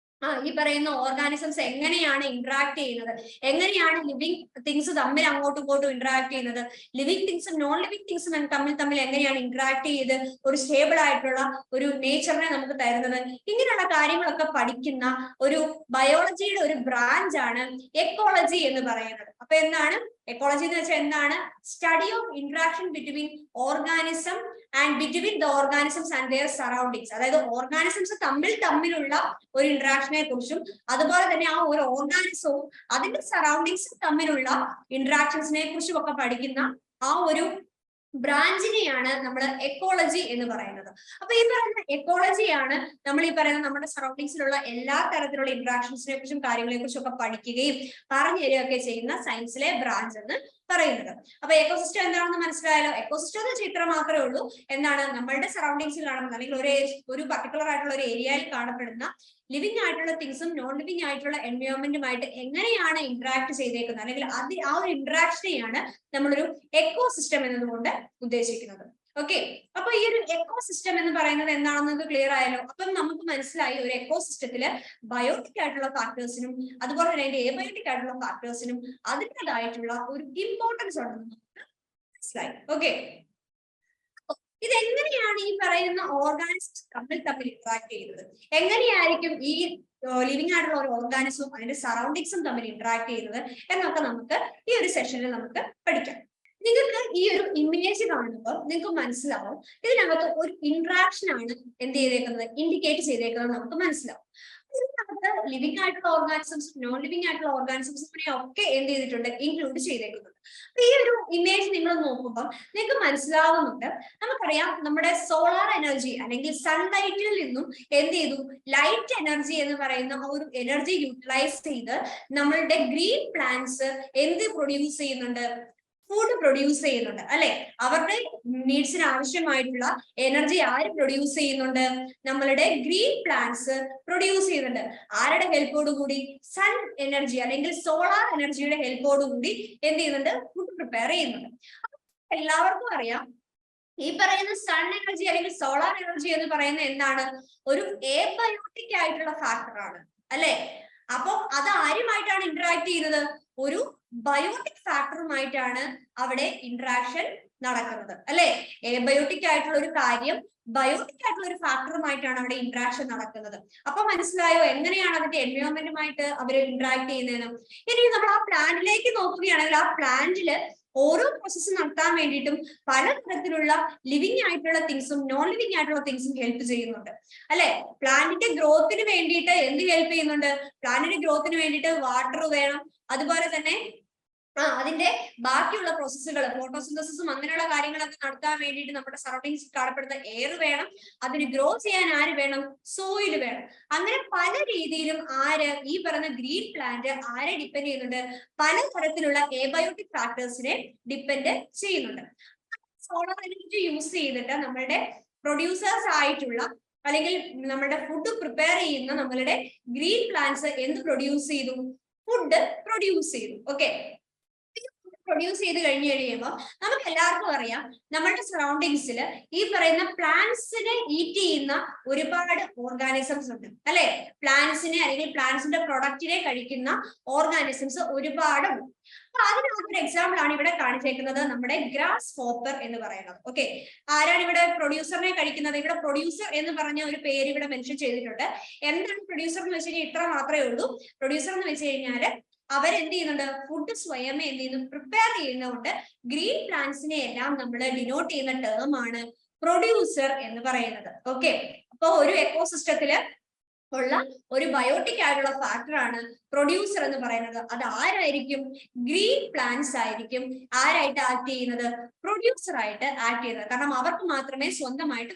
ഈ പറയുന്ന ഓർഗാനിസംസ് എങ്ങനെയാണ് ഇന്ററാക്ട് ചെയ്യുന്നത്, എങ്ങനെയാണ് ലിവിങ് തിങ്സ് തമ്മിൽ അങ്ങോട്ടും ഇങ്ങോട്ടും ഇന്ററാക്ട് ചെയ്യുന്നത്, ലിവിങ് തിങ്സും നോൺ ലിവിങ് തിങ്സും തമ്മിൽ എങ്ങനെയാണ് ഇന്ററാക്ട് ചെയ്ത് ഒരു സ്റ്റേബിൾ ആയിട്ടുള്ള ഒരു നേച്ചറിനെ നമുക്ക് തരുന്നത്, ഇങ്ങനെയുള്ള കാര്യങ്ങളൊക്കെ പഠിക്കുന്ന ഒരു ബയോളജിയുടെ ഒരു ബ്രാഞ്ച് ആണ് എക്കോളജി എന്ന് പറയുന്നത്. അപ്പൊ എന്താണ് എക്കോളജി എന്ന് വെച്ചാൽ? എന്താണ്? Study of interaction between organism and between the organisms and their surroundings. അതായത് ഓർഗാനിസംസ് തമ്മിലുള്ള ഒരു ഇന്ററാക്ഷനെ കുറിച്ചും അതുപോലെ തന്നെ ആ ഒരു ഓർഗാനിസവും അതിന്റെ സറൗണ്ടിങ്സും തമ്മിലുള്ള ഇന്ററാക്ഷൻസിനെ കുറിച്ചും ഒക്കെ പഠിക്കുന്ന ആ ഒരു ബ്രാഞ്ചിനെയാണ് നമ്മൾ എക്കോളജി എന്ന് പറയുന്നത്. അപ്പൊ ഈ പറയുന്ന എക്കോളജിയാണ് നമ്മൾ ഈ പറയുന്ന നമ്മുടെ സറൗണ്ടിങ്സിലുള്ള എല്ലാ തരത്തിലുള്ള ഇന്ററാക്ഷൻസിനെ കുറിച്ചും കാര്യങ്ങളെ കുറിച്ചും ഒക്കെ പഠിക്കുകയും പറഞ്ഞു തരികയൊക്കെ ചെയ്യുന്ന സയൻസിലെ ബ്രാഞ്ച് എന്ന് പറയുന്നത്. അപ്പൊ എക്കോസിസ്റ്റം എന്താണെന്ന് മനസ്സിലായല്ലോ. എക്കോസിസ്റ്റം എന്ന് വെച്ചാൽ ഇത്ര മാത്രമേ ഉള്ളൂ, എന്താണ്, നമ്മളുടെ സറൗണ്ടിങ്സിൽ കാണുന്ന അല്ലെങ്കിൽ ഒരു പർട്ടിക്കുലർ ആയിട്ടുള്ള ഒരു ഏരിയയിൽ കാണപ്പെടുന്ന ലിവിങ് ആയിട്ടുള്ള തിങ്സും നോൺ ലിവിങ് ആയിട്ടുള്ള എൻവയോൺമെന്റുമായിട്ട് എങ്ങനെയാണ് ഇന്ററാക്ട് ചെയ്തേക്കുന്നത്, അല്ലെങ്കിൽ ആ ഒരു ഇന്ററാക്ഷനെയാണ് നമ്മളൊരു എക്കോസിസ്റ്റം എന്നതുകൊണ്ട് ഉദ്ദേശിക്കുന്നത്. ഓക്കെ, അപ്പൊ ഈ ഒരു എക്കോസിസ്റ്റം എന്ന് പറയുന്നത് എന്താണെന്ന് നിങ്ങൾക്ക് ക്ലിയർ ആയല്ലോ. അപ്പം നമുക്ക് മനസ്സിലായി ഒരു എക്കോസിസ്റ്റത്തില് ബയോട്ടിക് ആയിട്ടുള്ള ഫാക്ടേഴ്സിനും അതുപോലെ തന്നെ അതിന്റെ എബയോട്ടിക് ആയിട്ടുള്ള ഫാക്ടേഴ്സിനും അതിൻ്റെതായിട്ടുള്ള ഒരു ഇമ്പോർട്ടൻസ് ഉണ്ടെന്ന് നമുക്ക് മനസ്സിലായി. ഓക്കെ, ഇതെങ്ങനെയാണ് ഈ പറയുന്ന ഓർഗാനിസംസ് തമ്മിൽ ഇന്ററാക്ട് ചെയ്യുന്നത്, എങ്ങനെയായിരിക്കും ഈ ലിവിങ് ആയിട്ടുള്ള ഒരു ഓർഗാനിസവും അതിന്റെ സറൗണ്ടിങ്സും തമ്മിൽ ഇന്ററാക്ട് ചെയ്യുന്നത് എന്നൊക്കെ നമുക്ക് ഈ ഒരു സെഷനിൽ നമുക്ക് പഠിക്കാം. നിങ്ങൾക്ക് ഈ ഒരു ഇമേജ് കാണുമ്പോൾ നിങ്ങൾക്ക് മനസ്സിലാവും ഇതിനകത്ത് ഒരു ഇന്ററാക്ഷൻ ആണ് എന്ത് ചെയ്തേക്കുന്നത്, ഇൻഡിക്കേറ്റ് ചെയ്തേക്കുന്നത് നമുക്ക് മനസ്സിലാവും. ഇതിനകത്ത് ലിവിങ് ആയിട്ടുള്ള ഓർഗാനിസംസ് നോൺ ലിവിങ് ആയിട്ടുള്ള ഓർഗാനിസംസിനെ ഒക്കെ എന്ത് ചെയ്തിട്ടുണ്ട്, ഇൻക്ലൂഡ് ചെയ്തേക്കുന്നുണ്ട്. അപ്പൊ ഈ ഒരു ഇമേജ് നിങ്ങൾ നോക്കുമ്പോൾ നിങ്ങൾക്ക് മനസ്സിലാവുന്നുണ്ട്, നമുക്കറിയാം നമ്മുടെ സോളാർ എനർജി അല്ലെങ്കിൽ സൺലൈറ്റിൽ നിന്നും എന്ത് ചെയ്തു, ലൈറ്റ് എനർജി എന്ന് പറയുന്ന ഒരു എനർജി യൂട്ടിലൈസ് ചെയ്ത് നമ്മളുടെ ഗ്രീൻ പ്ലാന്റ്സ് എന്ത് പ്രൊഡ്യൂസ് ചെയ്യുന്നുണ്ട്, ഫുഡ് പ്രൊഡ്യൂസ് ചെയ്യുന്നുണ്ട്, അല്ലെ? അവരുടെ നീഡ്സിന് ആവശ്യമായിട്ടുള്ള എനർജി ആര് പ്രൊഡ്യൂസ് ചെയ്യുന്നുണ്ട്, നമ്മളുടെ ഗ്രീൻ പ്ലാന്റ്സ് പ്രൊഡ്യൂസ് ചെയ്യുന്നുണ്ട്. ആരുടെ ഹെൽപ്പോട് കൂടി? സൺ എനർജി അല്ലെങ്കിൽ സോളാർ എനർജിയുടെ ഹെൽപ്പോട് കൂടി എന്ത് ചെയ്യുന്നുണ്ട്, ഫുഡ് പ്രിപ്പയർ ചെയ്യുന്നുണ്ട്. എല്ലാവർക്കും അറിയാം ഈ പറയുന്ന സൺ എനർജി അല്ലെങ്കിൽ സോളാർ എനർജി എന്ന് പറയുന്ന എന്താണ്, ഒരു എബയോട്ടിക് ആയിട്ടുള്ള ഫാക്ടറാണ് അല്ലെ. അപ്പൊ അത് ആരുമായിട്ടാണ് ഇന്ററാക്ട് ചെയ്യുന്നത്, ഒരു ബയോട്ടിക് ഫാക്ടറുമായിട്ടാണ് അവിടെ ഇന്ററാക്ഷൻ നടക്കുന്നത് അല്ലെ. എബയോട്ടിക് ആയിട്ടുള്ള ഒരു കാര്യം ബയോട്ടിക് ആയിട്ടുള്ള ഒരു ഫാക്ടറുമായിട്ടാണ് അവിടെ ഇന്ററാക്ഷൻ നടക്കുന്നത്. അപ്പൊ മനസ്സിലായോ എങ്ങനെയാണ് അതിന്റെ എൻവയോൺമെന്റുമായിട്ട് അവർ ഇന്ററാക്ട് ചെയ്യുന്നതെന്ന്. ഇനി നമ്മൾ ആ പ്ലാന്റിലേക്ക് നോക്കുകയാണെങ്കിൽ ആ പ്ലാന്റില് ഓരോ പ്രോസസ്സ് നടത്താൻ വേണ്ടിയിട്ടും പലതരത്തിലുള്ള ലിവിങ് ആയിട്ടുള്ള തിങ്സും നോൺ ലിവിങ് ആയിട്ടുള്ള തിങ്സും ഹെൽപ്പ് ചെയ്യുന്നുണ്ട് അല്ലെ. പ്ലാന്റിന്റെ ഗ്രോത്തിന് വേണ്ടിയിട്ട് എന്ത് ഹെൽപ്പ് ചെയ്യുന്നുണ്ട്, പ്ലാന്റിന്റെ ഗ്രോത്തിന് വേണ്ടിയിട്ട് വാട്ടർ വേണം, അതുപോലെ തന്നെ അതിന്റെ ബാക്കിയുള്ള പ്രോസസ്സുകൾ ഫോട്ടോസിന്തസിസും അങ്ങനെയുള്ള കാര്യങ്ങളൊക്കെ നടത്താൻ വേണ്ടിയിട്ട് നമ്മുടെ സറൗണ്ടിങ്സ് കാണപ്പെടുന്ന എയർ വേണം, അതിന് ഗ്രോ ചെയ്യാൻ ആര് വേണം, സോയിൽ വേണം. അങ്ങനെ പല രീതിയിലും ഈ പറയുന്ന ഗ്രീൻ പ്ലാന്റ് ആരെ ഡിപ്പെൻഡ് ചെയ്യുന്നുണ്ട്, പലതരത്തിലുള്ള എബയോട്ടിക് ഫാക്ടേഴ്സിനെ ഡിപ്പെൻഡ് ചെയ്യുന്നുണ്ട്. സോളാർ എനർജി യൂസ് ചെയ്തിട്ട് നമ്മളുടെ പ്രൊഡ്യൂസേഴ്സ് ആയിട്ടുള്ള അല്ലെങ്കിൽ നമ്മുടെ ഫുഡ് പ്രിപ്പയർ ചെയ്യുന്ന നമ്മളുടെ ഗ്രീൻ പ്ലാന്റ്സ് എന്ത് പ്രൊഡ്യൂസ് ചെയ്തു, ഫുഡ് പ്രൊഡ്യൂസ് ചെയ്തു. ഓക്കെ, പ്രൊഡ്യൂസ് ചെയ്ത് കഴിയുമ്പോൾ നമുക്ക് എല്ലാവർക്കും അറിയാം നമ്മുടെ സറൗണ്ടിങ്സിൽ ഈ പറയുന്ന പ്ലാന്റ്സിനെ ഈറ്റ് ചെയ്യുന്ന ഒരുപാട് ഓർഗാനിസംസ് ഉണ്ട് അല്ലെ. പ്ലാന്റ്സിനെ അല്ലെങ്കിൽ പ്ലാന്റ്സിന്റെ പ്രൊഡക്റ്റിനെ കഴിക്കുന്ന ഓർഗാനിസംസ് ഒരുപാടുണ്ട്. അപ്പൊ അതിനകത്തൊരു എക്സാമ്പിൾ ആണ് ഇവിടെ കാണിച്ചേക്കുന്നത്, നമ്മുടെ ഗ്രാസ് ഹോപ്പർ എന്ന് പറയുന്നത്. ഓക്കെ, ആരാണ് ഇവിടെ പ്രൊഡ്യൂസറിനെ കഴിക്കുന്നത്, ഇവിടെ പ്രൊഡ്യൂസർ എന്ന് പറഞ്ഞ ഒരു പേര് ഇവിടെ മെൻഷൻ ചെയ്തിട്ടുണ്ട്. എന്താണ് പ്രൊഡ്യൂസർ എന്ന് വെച്ച് കഴിഞ്ഞാൽ ഇത്ര മാത്രമേ ഉള്ളൂ. പ്രൊഡ്യൂസർ എന്ന് വെച്ച് കഴിഞ്ഞാല് അവരെന്ത് ചെയ്യുന്നുണ്ട്, ഫുഡ് സ്വയമേ എന്ത് ചെയ്യുന്നു, പ്രിപ്പയർ ചെയ്യുന്നതുകൊണ്ട് ഗ്രീൻ പ്ലാന്റ്സിനെ എല്ലാം നമ്മൾ ഡിനോട്ട് ചെയ്യുന്ന ടേം ആണ് പ്രൊഡ്യൂസർ എന്ന് പറയുന്നത്. ഓക്കെ, അപ്പൊ ഒരു എക്കോസിസ്റ്റത്തില് ഉള്ള ഒരു ബയോട്ടിക് ആയിട്ടുള്ള ഫാക്ടർ ആണ് പ്രൊഡ്യൂസർ എന്ന് പറയുന്നത്. അത് ആരായിരിക്കും, ഗ്രീൻ പ്ലാന്റ്സ് ആയിരിക്കും ആരായിട്ട് ആക്ട് ചെയ്യുന്നത്, പ്രൊഡ്യൂസർ ആയിട്ട് ആക്ട് ചെയ്യുന്നത്. കാരണം അവർക്ക് മാത്രമേ സ്വന്തമായിട്ട്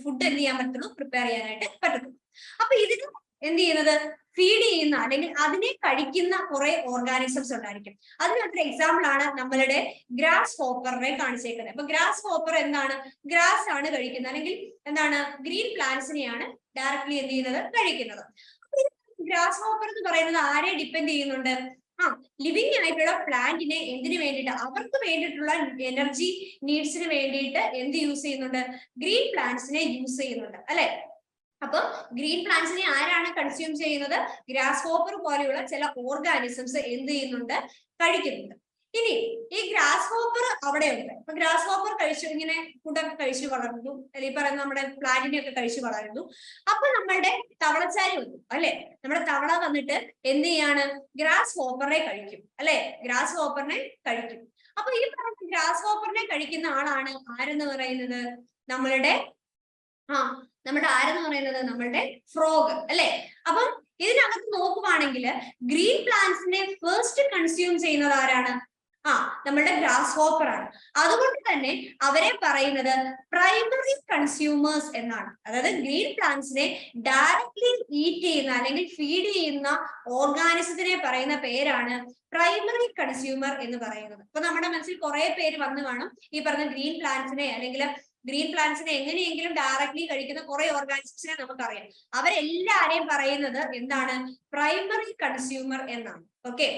ഫുഡ് എന്ത് ചെയ്യാൻ പറ്റുള്ളൂ, പ്രിപ്പയർ ചെയ്യാനായിട്ട് പറ്റത്തുള്ളൂ. അപ്പൊ ഇതിന് എന്ത് ചെയ്യുന്നത്, ഫീഡ് ചെയ്യുന്ന അല്ലെങ്കിൽ അതിനെ കഴിക്കുന്ന കുറെ ഓർഗാനിസംസ് ഉണ്ടായിരിക്കും. അതിനൊരു എക്സാമ്പിൾ ആണ് നമ്മളുടെ ഗ്രാസ് ഹോപ്പറിനെ കാണിച്ചേക്കുന്നത്. അപ്പൊ ഗ്രാസ് ഹോപ്പർ എന്താണ്, ഗ്രാസ് ആണ് കഴിക്കുന്നത് അല്ലെങ്കിൽ എന്താണ്, ഗ്രീൻ പ്ലാന്റ്സിനെയാണ് ഡയറക്ട്ലി എന്ത് ചെയ്യുന്നത്, കഴിക്കുന്നത്. ഗ്രാസ് ഹോപ്പർ എന്ന് പറയുന്നത് ആരെ ഡിപ്പെൻഡ് ചെയ്യുന്നുണ്ട്, ലിവിങ് ആയിട്ടുള്ള പ്ലാന്റിനെ എന്തിനു വേണ്ടിയിട്ട്, അവർക്ക് വേണ്ടിയിട്ടുള്ള എനർജി നീഡ്സിന് വേണ്ടിയിട്ട് എന്ത് യൂസ് ചെയ്യുന്നുണ്ട്, ഗ്രീൻ പ്ലാന്റ്സിനെ യൂസ് ചെയ്യുന്നുണ്ട് അല്ലെ. അപ്പം ഗ്രീൻ പ്ലാന്റ്സിനെ ആരാണ് കൺസ്യൂം ചെയ്യുന്നത്, ഗ്രാസ് ഹോപ്പർ പോലെയുള്ള ചില ഓർഗാനിസംസ് എന്ത് ചെയ്യുന്നുണ്ട്, കഴിക്കുന്നുണ്ട്. ഇനി ഈ ഗ്രാസ് ഹോപ്പർ അവിടെ ഉണ്ട്. അപ്പൊ ഗ്രാസ് ഹോപ്പർ കഴിച്ചു ഇങ്ങനെ ഫുഡൊക്കെ കഴിച്ചു വളർന്നു, അല്ലെങ്കിൽ പറയുന്ന നമ്മുടെ പ്ലാന്റിനെ ഒക്കെ കഴിച്ചു വളരുന്നു. അപ്പൊ നമ്മളുടെ തവളച്ചാരി വന്നു അല്ലെ, നമ്മുടെ തവള വന്നിട്ട് എന്ത് ചെയ്യാണ്, ഗ്രാസ് ഹോപ്പറിനെ കഴിക്കും അല്ലെ, ഗ്രാസ് ഹോപ്പറിനെ കഴിക്കും. അപ്പൊ ഈ പറയുന്ന ഗ്രാസ് ഹോപ്പറിനെ കഴിക്കുന്ന ആളാണ് ആരെന്ന് പറയുന്നത്, നമ്മളുടെ ആരെന്ന് പറയുന്നത് നമ്മളുടെ ഫ്രോഗ് അല്ലെ. അപ്പം ഇതിനകത്ത് നോക്കുവാണെങ്കിൽ ഗ്രീൻ പ്ലാന്റ്സിനെ ഫസ്റ്റ് കൺസ്യൂം ചെയ്യുന്നത് ആരാണ്, നമ്മളുടെ ഗ്രാസ് ഹോപ്പർ ആണ്. അതുകൊണ്ട് തന്നെ അവരെ പറയുന്നത് പ്രൈമറി കൺസ്യൂമേഴ്സ് എന്നാണ്. അതായത് ഗ്രീൻ പ്ലാന്റ്സിനെ ഡയറക്ട്ലി ഈറ്റ് ചെയ്യുന്ന അല്ലെങ്കിൽ ഫീഡ് ചെയ്യുന്ന ഓർഗാനിസത്തിനെ പറയുന്ന പേരാണ് പ്രൈമറി കൺസ്യൂമർ എന്ന് പറയുന്നത്. അപ്പൊ നമ്മുടെ മനസ്സിൽ കുറെ പേര് വന്നു കാണും ഈ പറഞ്ഞ ഗ്രീൻ പ്ലാന്റ്സിനെ അല്ലെങ്കിൽ ഗ്രീൻ പ്ലാന്റ്സിനെ എങ്ങനെയെങ്കിലും ഡയറക്ട്ലി കഴിക്കുന്ന കുറെ ഓർഗാനിസംസിനെ നമുക്കറിയാം. അവരെല്ലാരെയും പറയുന്നത് എന്താണ്, പ്രൈമറി കൺസ്യൂമർ എന്നാണ്. ഓക്കെ,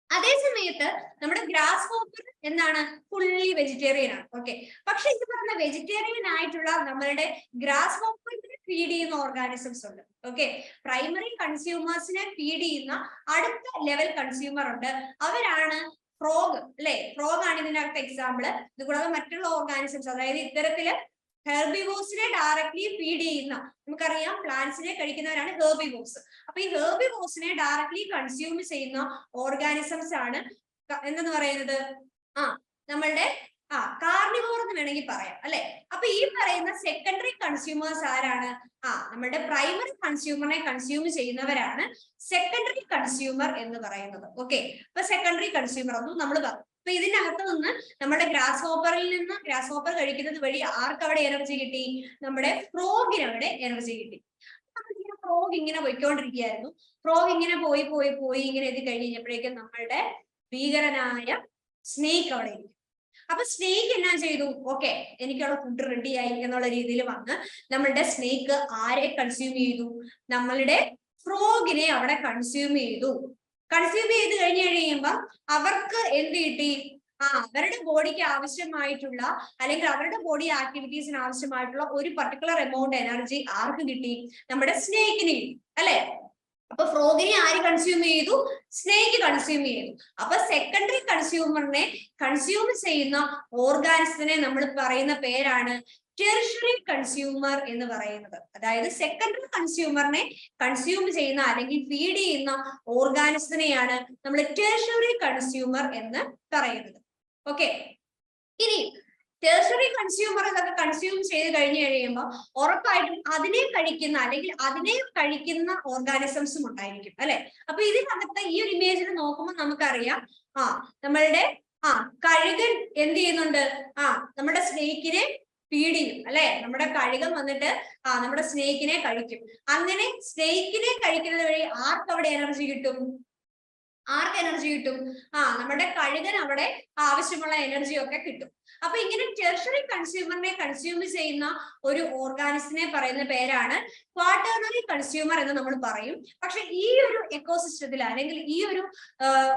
അതേ സമയത്ത് നമ്മുടെ ഗ്രാസ് ഹോപ്പർ എന്താണ്, ഫുള്ളി വെജിറ്റേറിയൻ ആണ്. ഓക്കെ, പക്ഷെ ഇത് പറഞ്ഞ വെജിറ്റേറിയൻ ആയിട്ടുള്ള നമ്മളുടെ ഗ്രാസ് ഹോപ്പറിനെ ഫീഡ് ചെയ്യുന്ന ഓർഗാനിസംസ് ഉണ്ട്. ഓക്കെ, പ്രൈമറി കൺസ്യൂമേഴ്സിനെ ഫീഡ് ചെയ്യുന്ന അടുത്ത ലെവൽ കൺസ്യൂമർ ഉണ്ട്, അവരാണ് ഫ്രോഗ് അല്ലെ. ഫ്രോഗ് ആണ് ഇതിനകത്ത് എക്സാമ്പിൾ. ഇത് കൂടാതെ മറ്റുള്ള ഓർഗാനിസംസ്, അതായത് ഇത്തരത്തില് ഹെർബിവോഴ്സിനെ ഡയറക്ട്ലി ഫീഡ് ചെയ്യുന്ന, നമുക്കറിയാം പ്ലാന്റ്സിനെ കഴിക്കുന്നവരാണ് ഹെർബിവോഴ്സ്. അപ്പൊ ഈ ഹെർബിവോഴ്സിനെ ഡയറക്ട്ലി കൺസ്യൂം ചെയ്യുന്ന ഓർഗാനിസംസ് ആണ് എന്തെന്ന് പറയുന്നത്, നമ്മളുടെ കാർണിവോർ എന്ന് വേണമെങ്കിൽ പറയാം അല്ലെ. അപ്പൊ ഈ പറയുന്ന സെക്കൻഡറി കൺസ്യൂമേഴ്സ് ആരാണ്, നമ്മളുടെ പ്രൈമറി കൺസ്യൂമറിനെ കൺസ്യൂം ചെയ്യുന്നവരാണ് സെക്കൻഡറി കൺസ്യൂമർ എന്ന് പറയുന്നത്. ഓക്കെ, അപ്പൊ സെക്കൻഡറി കൺസ്യൂമർ ഒന്നും നമ്മൾ പറഞ്ഞു. അപ്പൊ ഇതിനകത്ത് നിന്ന് നമ്മുടെ ഗ്രാസ് ഹോപ്പർ കഴിക്കുന്നത് വഴി ആർക്ക് അവിടെ എനർജി കിട്ടി, നമ്മുടെ ഫ്രോഗിന് അവിടെ എനർജി കിട്ടി. ഫ്രോഗ് ഇങ്ങനെ പോയിക്കൊണ്ടിരിക്കുകയായിരുന്നു. ഫ്രോഗ് ഇങ്ങനെ പോയി ഇങ്ങനെ എത്തി കഴിഞ്ഞപ്പോഴേക്കും നമ്മളുടെ ഭീകരനായ സ്നേക്ക് അവിടെ ഇരിക്കും. അപ്പൊ സ്നേക്ക് എന്നാ ചെയ്തു, ഓക്കെ എനിക്കുള്ള ഫുഡ് റെഡി ആയി എന്നുള്ള രീതിയിൽ വന്ന് നമ്മളുടെ സ്നേക്ക് ആരെ കൺസ്യൂം ചെയ്തു, നമ്മളുടെ ഫ്രോഗിനെ അവിടെ കൺസ്യൂം ചെയ്തു കഴിഞ്ഞ് കഴിയുമ്പോ അവർക്ക് എന്ത് കിട്ടി, അവരുടെ ബോഡിക്ക് ആവശ്യമായിട്ടുള്ള അല്ലെങ്കിൽ അവരുടെ ബോഡി ആക്ടിവിറ്റീസിന് ആവശ്യമായിട്ടുള്ള ഒരു പർട്ടിക്കുലർ എമൗണ്ട് എനർജി ആർക്ക് കിട്ടി? നമ്മുടെ സ്നേക്കിന് കിട്ടി അല്ലെ? അപ്പൊ ഫ്രോഗിനെ ആര് കൺസ്യൂം ചെയ്തു? സ്നേക്ക് കൺസ്യൂം ചെയ്തു. അപ്പൊ സെക്കൻഡറി കൺസ്യൂമറിനെ കൺസ്യൂം ചെയ്യുന്ന ഓർഗാനിസത്തിനെ നമ്മൾ പറയുന്ന പേരാണ് ടെർഷ്യറി കൺസ്യൂമർ എന്ന് പറയുന്നത്. അതായത് സെക്കൻഡറി കൺസ്യൂമറിനെ കൺസ്യൂം ചെയ്യുന്ന അല്ലെങ്കിൽ ഫീഡ് ചെയ്യുന്ന ഓർഗാനിസത്തിനെയാണ് നമ്മൾ ടെർഷ്യറി കൺസ്യൂമർ എന്ന് പറയുന്നത്. ഓക്കെ, ഇനി ടെർഷ്യറി കൺസ്യൂമർ എന്നൊക്കെ കൺസ്യൂം ചെയ്ത് കഴിഞ്ഞു കഴിയുമ്പോൾ ഉറപ്പായിട്ടും അതിനെ കഴിക്കുന്ന അല്ലെങ്കിൽ അതിനെ കഴിക്കുന്ന ഓർഗാനിസംസും ഉണ്ടായിരിക്കും അല്ലെ? അപ്പൊ ഇതിനകത്ത് ഈ ഒരു ഇമേജിൽ നോക്കുമ്പോൾ നമുക്കറിയാം നമ്മളുടെ കഴുകൻ എന്ത് ചെയ്യുന്നുണ്ട്? നമ്മുടെ സ്നേക്കിനെ ഫീഡ് ചെയ്യും അല്ലെ? നമ്മുടെ കഴുകൻ വന്നിട്ട് നമ്മുടെ സ്നേക്കിനെ കഴിക്കും. അങ്ങനെ സ്നേക്കിനെ കഴിക്കുന്നത് വഴി ആർക്ക് അവിടെ എനർജി കിട്ടും? ആർക്ക് എനർജി കിട്ടും? നമ്മുടെ കഴുകൻ അവിടെ ആവശ്യമുള്ള എനർജി ഒക്കെ കിട്ടും. അപ്പൊ ഇങ്ങനെ ടെർഷ്യറി കൺസ്യൂമറിനെ കൺസ്യൂം ചെയ്യുന്ന ഒരു ഓർഗാനിസത്തിനെ പറയുന്ന പേരാണ് ക്വാട്ടേണറി കൺസ്യൂമർ എന്ന് നമ്മൾ പറയും. പക്ഷെ ഈ ഒരു എക്കോസിസ്റ്റത്തിൽ അല്ലെങ്കിൽ ഈ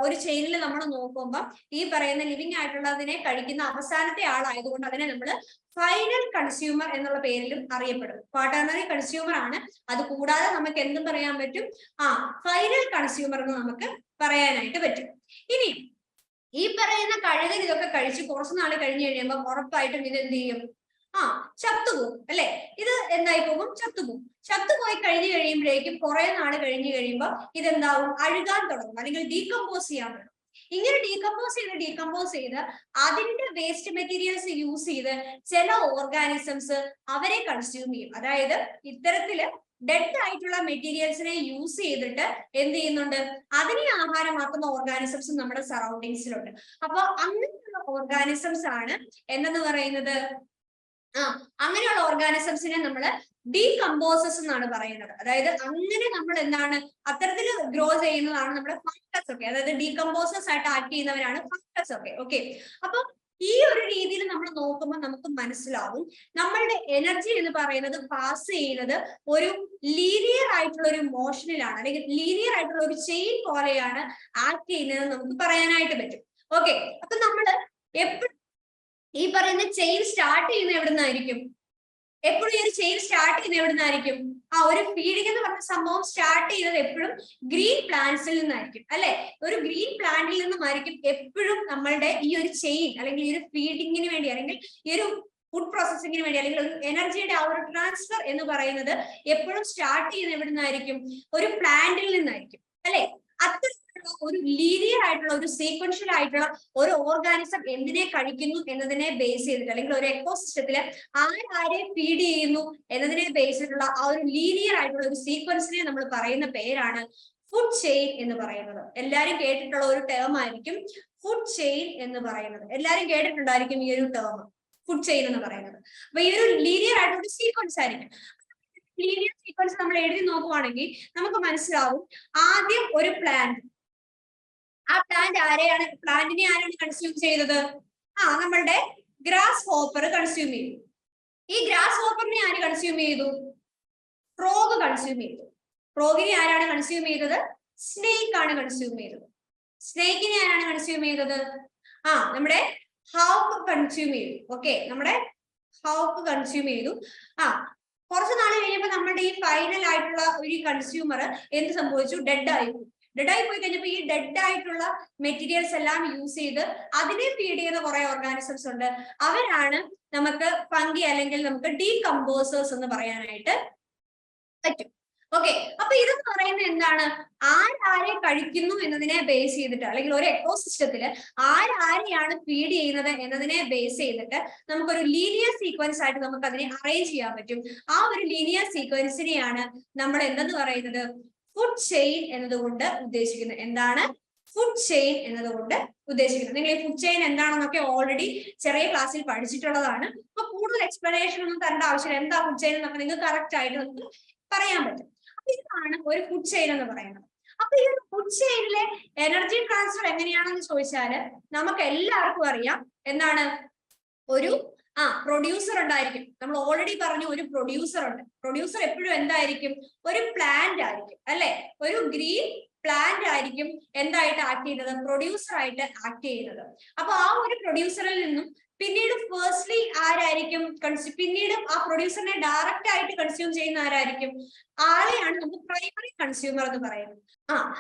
ഒരു ചെയിനിൽ നമ്മൾ നോക്കുമ്പോൾ ഈ പറയുന്ന ലിവിങ് ആയിട്ടുള്ളതിനെ കഴിക്കുന്ന അവസാനത്തെ ആളായതുകൊണ്ട് അതിനെ നമ്മൾ ഫൈനൽ കൺസ്യൂമർ എന്നുള്ള പേരിലും അറിയപ്പെടും. ക്വാട്ടേണറി കൺസ്യൂമർ ആണ്. അത് കൂടാതെ നമുക്ക് എന്തും പറയാൻ പറ്റും? ഫൈനൽ കൺസ്യൂമർ എന്ന് നമുക്ക് പറയാനായിട്ട് പറ്റും. ഇനി ഈ പറയുന്ന കഴുകൻ ഇതൊക്കെ കഴിച്ച് കുറച്ചു നാൾ കഴിഞ്ഞ് കഴിയുമ്പോൾ ഉറപ്പായിട്ടും ഇത് എന്ത് ചെയ്യും? ചത്തുപോകും അല്ലെ? ഇത് എന്തായി പോകും? ചത്തുപോകും. ചത്തുപോയി കഴിഞ്ഞു കഴിയുമ്പോഴേക്കും കുറെ നാള് കഴിഞ്ഞു കഴിയുമ്പോൾ ഇതെന്താവും? അഴുകാൻ തുടങ്ങും അല്ലെങ്കിൽ ഡീകമ്പോസ് ചെയ്യാൻ തുടങ്ങും. ഇങ്ങനെ ഡീകമ്പോസ് ചെയ്ത് അതിന്റെ വേസ്റ്റ് മെറ്റീരിയൽസ് യൂസ് ചെയ്ത് ചില ഓർഗാനിസംസ് അവരെ കൺസ്യൂം ചെയ്യും. അതായത് ഇത്തരത്തില് ഡെഡ് ആയിട്ടുള്ള മെറ്റീരിയൽസിനെ യൂസ് ചെയ്തിട്ട് എന്ത് ചെയ്യുന്നുണ്ട്? അതിനെ ആഹാരമാക്കുന്ന ഓർഗാനിസംസ് നമ്മുടെ സറൗണ്ടിങ്സിലുണ്ട്. അപ്പൊ അങ്ങനെയുള്ള ഓർഗാനിസംസ് ആണ് എന്തെന്ന് പറയുന്നത്? അങ്ങനെയുള്ള ഓർഗാനിസംസിനെ നമ്മൾ ഡീകമ്പോസേഴ്സ് എന്നാണ് പറയുന്നത്. അതായത് അങ്ങനെ നമ്മൾ എന്താണ് അത്തരത്തിൽ ഗ്രോ ചെയ്യുന്നതാണ് നമ്മുടെ ഫംഗസ് ഒക്കെ. അതായത് ഡീകമ്പോസേഴ്സ് ആയിട്ട് ആക്ട് ചെയ്യുന്നവരാണ് ഫംഗസ് ഒക്കെ. ഓക്കെ, അപ്പൊ ഈ ഒരു രീതിയിൽ നമ്മൾ നോക്കുമ്പോൾ നമുക്ക് മനസ്സിലാവും നമ്മളുടെ എനർജി എന്ന് പറയുന്നത് പാസ് ചെയ്യുന്നത് ഒരു ലീനിയർ ആയിട്ടുള്ള ഒരു മോഷനിലാണ് അല്ലെങ്കിൽ ലീനിയർ ആയിട്ടുള്ള ഒരു ചെയിൻ പോലെയാണ് ആക്ട് ചെയ്യുന്നത് നമുക്ക് പറയാനായിട്ട് പറ്റും. ഓക്കെ, അപ്പൊ നമ്മള് എപ്പോഴും ഈ പറയുന്ന ചെയിൻ സ്റ്റാർട്ട് ചെയ്യുന്നത് എവിടെ നിന്നായിരിക്കും? എപ്പോഴും ഈ ഒരു ചെയിൻ സ്റ്റാർട്ട് ചെയ്യുന്നത് എവിടെ നിന്നായിരിക്കും? ഒരു ഫീഡിംഗ് എന്ന് പറഞ്ഞ സംഭവം സ്റ്റാർട്ട് ചെയ്യുന്നത് എപ്പോഴും ഗ്രീൻ പ്ലാന്റ്സിൽ നിന്നായിരിക്കും അല്ലെ? ഒരു ഗ്രീൻ പ്ലാന്റിൽ നിന്നുമായിരിക്കും എപ്പോഴും നമ്മളുടെ ഈ ഒരു ചെയിൻ അല്ലെങ്കിൽ ഈ ഒരു ഫീഡിങ്ങിന് വേണ്ടി അല്ലെങ്കിൽ ഈ ഒരു ഫുഡ് പ്രോസസ്സിങ്ങിന് വേണ്ടി അല്ലെങ്കിൽ ഒരു എനർജിയുടെ ഒരു ട്രാൻസ്ഫർ എന്ന് പറയുന്നത് എപ്പോഴും സ്റ്റാർട്ട് ചെയ്യുന്നത് എവിടെ നിന്നായിരിക്കും? ഒരു പ്ലാന്റിൽ നിന്നായിരിക്കും അല്ലെ? അത്തരത്തിലുള്ള ഒരു ലീനിയർ ആയിട്ടുള്ള ഒരു സീക്വൻഷ്യൽ ആയിട്ടുള്ള ഒരു ഓർഗാനിസം എന്തിനെ കഴിക്കുന്നു എന്നതിനെ ബേസ് ചെയ്തിട്ട് അല്ലെങ്കിൽ ഒരു എക്കോസിസ്റ്റത്തില് ആരെ ഫീഡ് ചെയ്യുന്നു എന്നതിനെ ബേസ് ചെയ്തിട്ടുള്ള ആ ഒരു ലീനിയർ ആയിട്ടുള്ള ഒരു സീക്വൻസിനെ നമ്മൾ പറയുന്ന പേരാണ് ഫുഡ് ചെയിൻ എന്ന് പറയുന്നത്. എല്ലാരും കേട്ടിട്ടുള്ള ഒരു ടേം ആയിരിക്കും ഫുഡ് ചെയിൻ എന്ന് പറയുന്നത്. എല്ലാരും കേട്ടിട്ടുണ്ടായിരിക്കും ഈ ഒരു ടേം ഫുഡ് ചെയിൻ എന്ന് പറയുന്നത്. അപ്പൊ ഈ ഒരു ലീനിയർ ആയിട്ടുള്ള ഒരു സീക്വൻസ് ആയിരിക്കും. ലീനിയർ സീക്വൻസ് നമ്മൾ എഴുതി നോക്കുവാണെങ്കിൽ നമുക്ക് മനസ്സിലാവും ആദ്യം ഒരു പ്ലാന്റ്, ആ പ്ലാന്റിനെ ആരാണ് കൺസ്യൂം ചെയ്തത്? നമ്മളുടെ ഗ്രാസ് ഹോപ്പർ കൺസ്യൂം ചെയ്തു. ഈ ഗ്രാസ് ഹോപ്പറിനെ ആര് കൺസ്യൂം ചെയ്തു? ഫ്രോഗ് കൺസ്യൂം ചെയ്തു. ഫ്രോഗിനെ ആരാണ് കൺസ്യൂം ചെയ്തത്? സ്നേക്ക് ആണ് കൺസ്യൂം ചെയ്തത്. സ്നേക്കിനെ ആരാണ് കൺസ്യൂം ചെയ്തത്? നമ്മുടെ ഹൗക്ക് കൺസ്യൂം ചെയ്തു. ഓക്കെ, നമ്മുടെ ഹൗക്ക് കൺസ്യൂം ചെയ്തു. കുറച്ചു നാൾ കഴിയുമ്പോൾ നമ്മുടെ ഈ ഫൈനൽ ആയിട്ടുള്ള ഒരു കൺസ്യൂമർ എന്ത് സംഭവിച്ചു? ഡെഡ് ആയി പോയി കഴിഞ്ഞപ്പോൾ ഈ ഡെഡ് ആയിട്ടുള്ള മെറ്റീരിയൽസ് എല്ലാം യൂസ് ചെയ്ത് അതിനെ ഫീഡ് ചെയ്യുന്ന കുറെ ഓർഗാനിസംസ് ഉണ്ട്. അവരാണ് നമുക്ക് ഫംഗി അല്ലെങ്കിൽ നമുക്ക് ഡീകമ്പോസേഴ്സ് എന്ന് പറയാനായിട്ട് പറ്റും. ഓക്കെ, അപ്പൊ ഇതെന്ന് പറയുന്നത് എന്താണ്? ആരെ കഴിക്കുന്നു എന്നതിനെ ബേസ് ചെയ്തിട്ട് അല്ലെങ്കിൽ ഒരു എക്കോസിസ്റ്റത്തില് ആരെയാണ് ഫീഡ് ചെയ്യുന്നത് എന്നതിനെ ബേസ് ചെയ്തിട്ട് നമുക്കൊരു ലീനിയർ സീക്വൻസ് ആയിട്ട് നമുക്ക് അതിനെ അറേഞ്ച് ചെയ്യാൻ പറ്റും. ആ ഒരു ലീനിയർ സീക്വൻസിനെയാണ് നമ്മൾ എന്തെന്ന് പറയുന്നത്? ഫുഡ് ചെയിൻ എന്നതുകൊണ്ട് ഉദ്ദേശിക്കുന്നത്. എന്താണ് ഫുഡ് ചെയിൻ എന്നതുകൊണ്ട് ഉദ്ദേശിക്കുന്നത്? നിങ്ങൾ ഈ ഫുഡ് ചെയിൻ എന്താണെന്നൊക്കെ ഓൾറെഡി ചെറിയ ക്ലാസ്സിൽ പഠിച്ചിട്ടുള്ളതാണ്. അപ്പൊ കൂടുതൽ എക്സ്പ്ലനേഷൻ ഒന്നും തരേണ്ട ആവശ്യമില്ല. എന്താ ഫുഡ് ചെയിൻ എന്നൊക്കെ നിങ്ങൾക്ക് കറക്റ്റ് ആയിട്ട് നമുക്ക് പറയാൻ പറ്റും. അപ്പൊ ഇതാണ് ഒരു ഫുഡ് ചെയിൻ എന്ന് പറയുന്നത്. അപ്പൊ ഈ ഒരു ഫുഡ് ചെയിനിലെ എനർജി ട്രാൻസ്ഫർ എങ്ങനെയാണെന്ന് ചോദിച്ചാല് നമുക്ക് എല്ലാവർക്കും അറിയാം എന്താണ്? ഒരു പ്രൊഡ്യൂസർ ഉണ്ടായിരിക്കും. നമ്മൾ ഓൾറെഡി പറഞ്ഞു ഒരു പ്രൊഡ്യൂസർ ഉണ്ട്. പ്രൊഡ്യൂസർ എപ്പോഴും എന്തായിരിക്കും? ഒരു പ്ലാന്റ് ആയിരിക്കും അല്ലെ? ഒരു ഗ്രീൻ പ്ലാന്റ് ആയിരിക്കും എന്തായിട്ട് ആക്ട് ചെയ്യുന്നത്, പ്രൊഡ്യൂസർ ആയിട്ട് ആക്ട് ചെയ്യുന്നത്. അപ്പൊ ആ ഒരു പ്രൊഡ്യൂസറിൽ നിന്നും പിന്നീട് ഫേസ്റ്റ്ലി ആരായിരിക്കും പിന്നീട് ആ പ്രൊഡ്യൂസറിനെ ഡയറക്റ്റ് ആയിട്ട് കൺസ്യൂം ചെയ്യുന്ന ആരായിരിക്കും, ആളെയാണ് നമുക്ക് പ്രൈമറി കൺസ്യൂമർ എന്ന് പറയുന്നത്.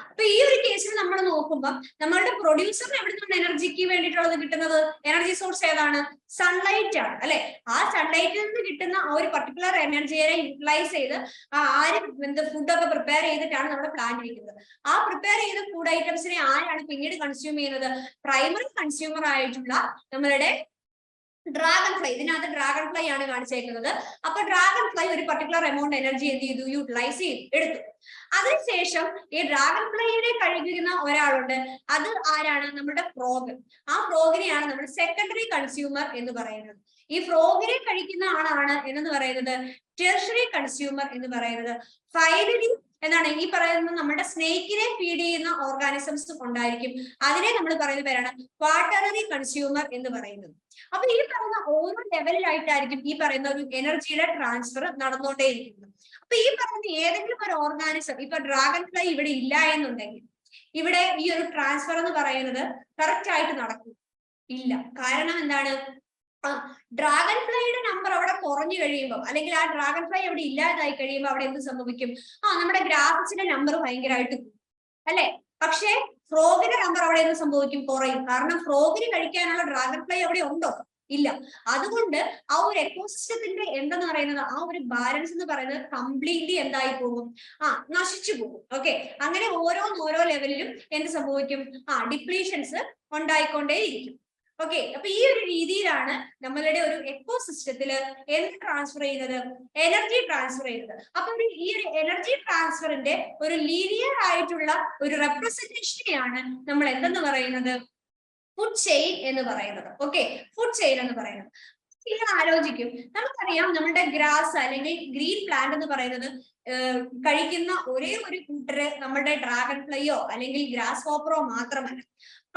അപ്പൊ ഈ ഒരു കേസിൽ നമ്മൾ നോക്കുമ്പോൾ നമ്മളുടെ പ്രൊഡ്യൂസറിന് എവിടെ നിന്നാണ് എനർജിക്ക് വേണ്ടിയിട്ടുള്ളത് കിട്ടുന്നത്, എനർജി സോഴ്സ് ഏതാണ്, സൺലൈറ്റ് ആണ് അല്ലെ. ആ സൺലൈറ്റിൽ നിന്ന് കിട്ടുന്ന ആ ഒരു പർട്ടിക്കുലർ എനർജിയെ യൂട്ടിലൈസ് ചെയ്ത് ആര് ഫുഡൊക്കെ പ്രിപ്പയർ ചെയ്തിട്ടാണ് നമ്മുടെ പ്ലാന്റ് ഇരിക്കുന്നത്. ആ പ്രിപ്പയർ ചെയ്ത ഫുഡ് ഐറ്റംസിനെ ആരാണ് പിന്നീട് കൺസ്യൂം ചെയ്യുന്നത്, പ്രൈമറി കൺസ്യൂമർ ആയിട്ടുള്ള നമ്മളുടെ ഡ്രാഗൺ ഫ്ലൈ. ഇതിനകത്ത് ഡ്രാഗൺ ഫ്ലൈ ആണ് കാണിച്ചേക്കുന്നത്. അപ്പൊ ഡ്രാഗൺ ഫ്ലൈ ഒരു പർട്ടിക്കുലർ എമൗണ്ട് എനർജി എന്ത് ചെയ്തു, യൂട്ടിലൈസ് ചെയ്തു എടുത്തു. അതിനുശേഷം ഈ ഡ്രാഗൺ ഫ്ലൈനെ കഴിക്കുന്ന ഒരാളുണ്ട്, അത് ആരാണ്, നമ്മുടെ ഫ്രോഗ്. ആ ഫ്രോഗിനെയാണ് നമ്മൾ സെക്കൻഡറി കൺസ്യൂമർ എന്ന് പറയുന്നത്. ഈ ഫ്രോഗിനെ കഴിക്കുന്ന ആളാണ് എന്ന് പറയുന്നത് ടെർഷറി കൺസ്യൂമർ എന്ന് പറയുന്നത്. ഫൈനലി എന്താണ് ഈ പറയുന്നത്, നമ്മുടെ സ്നേക്കിനെ ഫീഡ് ചെയ്യുന്ന ഓർഗാനിസംസ് ഉണ്ടായിരിക്കും. അതിനെ നമ്മൾ പറയുന്ന പേരാണ് ക്വാട്ടററി കൺസ്യൂമർ എന്ന് പറയുന്നത്. അപ്പൊ ഈ പറയുന്ന ഓരോ ലെവലിലായിട്ടായിരിക്കും ഈ പറയുന്ന ഒരു എനർജിയുടെ ട്രാൻസ്ഫർ നടന്നുകൊണ്ടേയിരിക്കുന്നത്. അപ്പൊ ഈ പറയുന്ന ഏതെങ്കിലും ഒരു ഓർഗാനിസം, ഇപ്പൊ ഡ്രാഗൺ ഫ്ലൈ ഇവിടെ ഇല്ല എന്നുണ്ടെങ്കിൽ ഇവിടെ ഈ ഒരു ട്രാൻസ്ഫർ എന്ന് പറയുന്നത് കറക്റ്റ് ആയിട്ട് നടക്കും ഇല്ല. കാരണം എന്താണ്, ഡ്രാഗൺ ഫ്ലൈയുടെ നമ്പർ അവിടെ കുറഞ്ഞു കഴിയുമ്പോൾ, അല്ലെങ്കിൽ ആ ഡ്രാഗൺ ഫ്ലൈ അവിടെ ഇല്ലാതായി കഴിയുമ്പോൾ അവിടെ എന്ത് സംഭവിക്കും, നമ്മുടെ ഗ്രാഫിക്സിന്റെ നമ്പർ ഭയങ്കരമായിട്ട് അല്ലെ. പക്ഷേ ഫ്രോഗിന്റെ നമ്പർ അവിടെ എന്ത് സംഭവിക്കും, കുറയും. കാരണം ഫ്രോഗിന് കഴിക്കാനുള്ള ഡ്രാഗൺ ഫ്ലൈ അവിടെ ഉണ്ടോ, ഇല്ല. അതുകൊണ്ട് ആ ഒരു എക്കോസിസ്റ്റത്തിന്റെ എന്തെന്ന് പറയുന്നത്, ആ ഒരു ബാലൻസ് എന്ന് പറയുന്നത് കംപ്ലീറ്റ്ലി എന്തായി പോകും, നശിച്ചു പോകും. ഓക്കെ, അങ്ങനെ ഓരോ ലെവലിലും എന്ത് സംഭവിക്കും, ഡിപ്ലീഷൻസ് ഉണ്ടായിക്കൊണ്ടേയിരിക്കും. ഓക്കെ, അപ്പൊ ഈ ഒരു രീതിയിലാണ് നമ്മളുടെ ഒരു എക്കോസിസ്റ്റത്തില് എന്ത് ട്രാൻസ്ഫർ ചെയ്യുന്നത്, എനർജി ട്രാൻസ്ഫർ ചെയ്യുന്നത്. അപ്പൊ ഈ ഒരു എനർജി ട്രാൻസ്ഫറിന്റെ ഒരു ലീനിയർ ആയിട്ടുള്ള ഒരു റെപ്രസെന്റേഷനെയാണ് നമ്മൾ എന്തെന്ന് പറയുന്നത്, ഫുഡ് ചെയിൻ എന്ന് പറയുന്നത്. ഓക്കെ, ഫുഡ് ചെയിൻ എന്ന് പറയുന്നത്. നിങ്ങൾ ആലോചിക്കും, നമുക്കറിയാം നമ്മുടെ ഗ്രാസ് അല്ലെങ്കിൽ ഗ്രീൻ പ്ലാന്റ് എന്ന് പറയുന്നത് കഴിക്കുന്ന ഒരേ ഒരു കൂട്ടര് നമ്മുടെ ഡ്രാഗൺ ഫ്ലൈയോ അല്ലെങ്കിൽ ഗ്രാസ് ഹോപ്പറോ മാത്രമല്ല.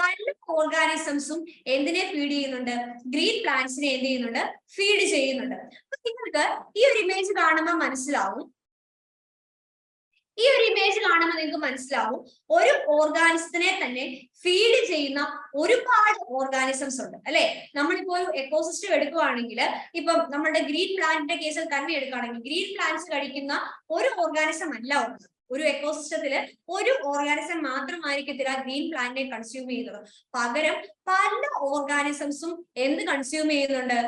പല ഓർഗാനിസംസും എന്തിനെ ഫീഡ് ചെയ്യുന്നുണ്ട്, ഗ്രീൻ പ്ലാന്റ്സിനെ എന്ത് ചെയ്യുന്നുണ്ട്, ഫീഡ് ചെയ്യുന്നുണ്ട്. അപ്പൊ നിങ്ങൾക്ക് ഈ ഒരു ഇമേജ് കാണുമ്പോൾ മനസ്സിലാവും, നിങ്ങൾക്ക് മനസ്സിലാവും ഒരു ഓർഗാനിസത്തിനെ തന്നെ ഫീഡ് ചെയ്യുന്ന ഒരുപാട് ഓർഗാനിസംസ് ഉണ്ട് അല്ലെ. നമ്മളിപ്പോ ഒരു എക്കോസിസ്റ്റം എടുക്കുകയാണെങ്കിൽ, ഇപ്പം നമ്മുടെ ഗ്രീൻ പ്ലാന്റിന്റെ കേസിൽ തന്നെ എടുക്കുകയാണെങ്കിൽ, ഗ്രീൻ പ്ലാന്റ്സ് കഴിക്കുന്ന ഒരു ഓർഗാനിസം അല്ല ഉള്ളത്. ഒരു എക്കോസിസ്റ്റത്തില് ഒരു ഓർഗാനിസം മാത്രമായിരിക്കത്തില്ല ഗ്രീൻ പ്ലാന്റിനെ കൺസ്യൂം ചെയ്യുന്നത്. പകരം പല ഓർഗാനിസംസും എന്ത് കൺസ്യൂം ചെയ്യുന്നുണ്ട്,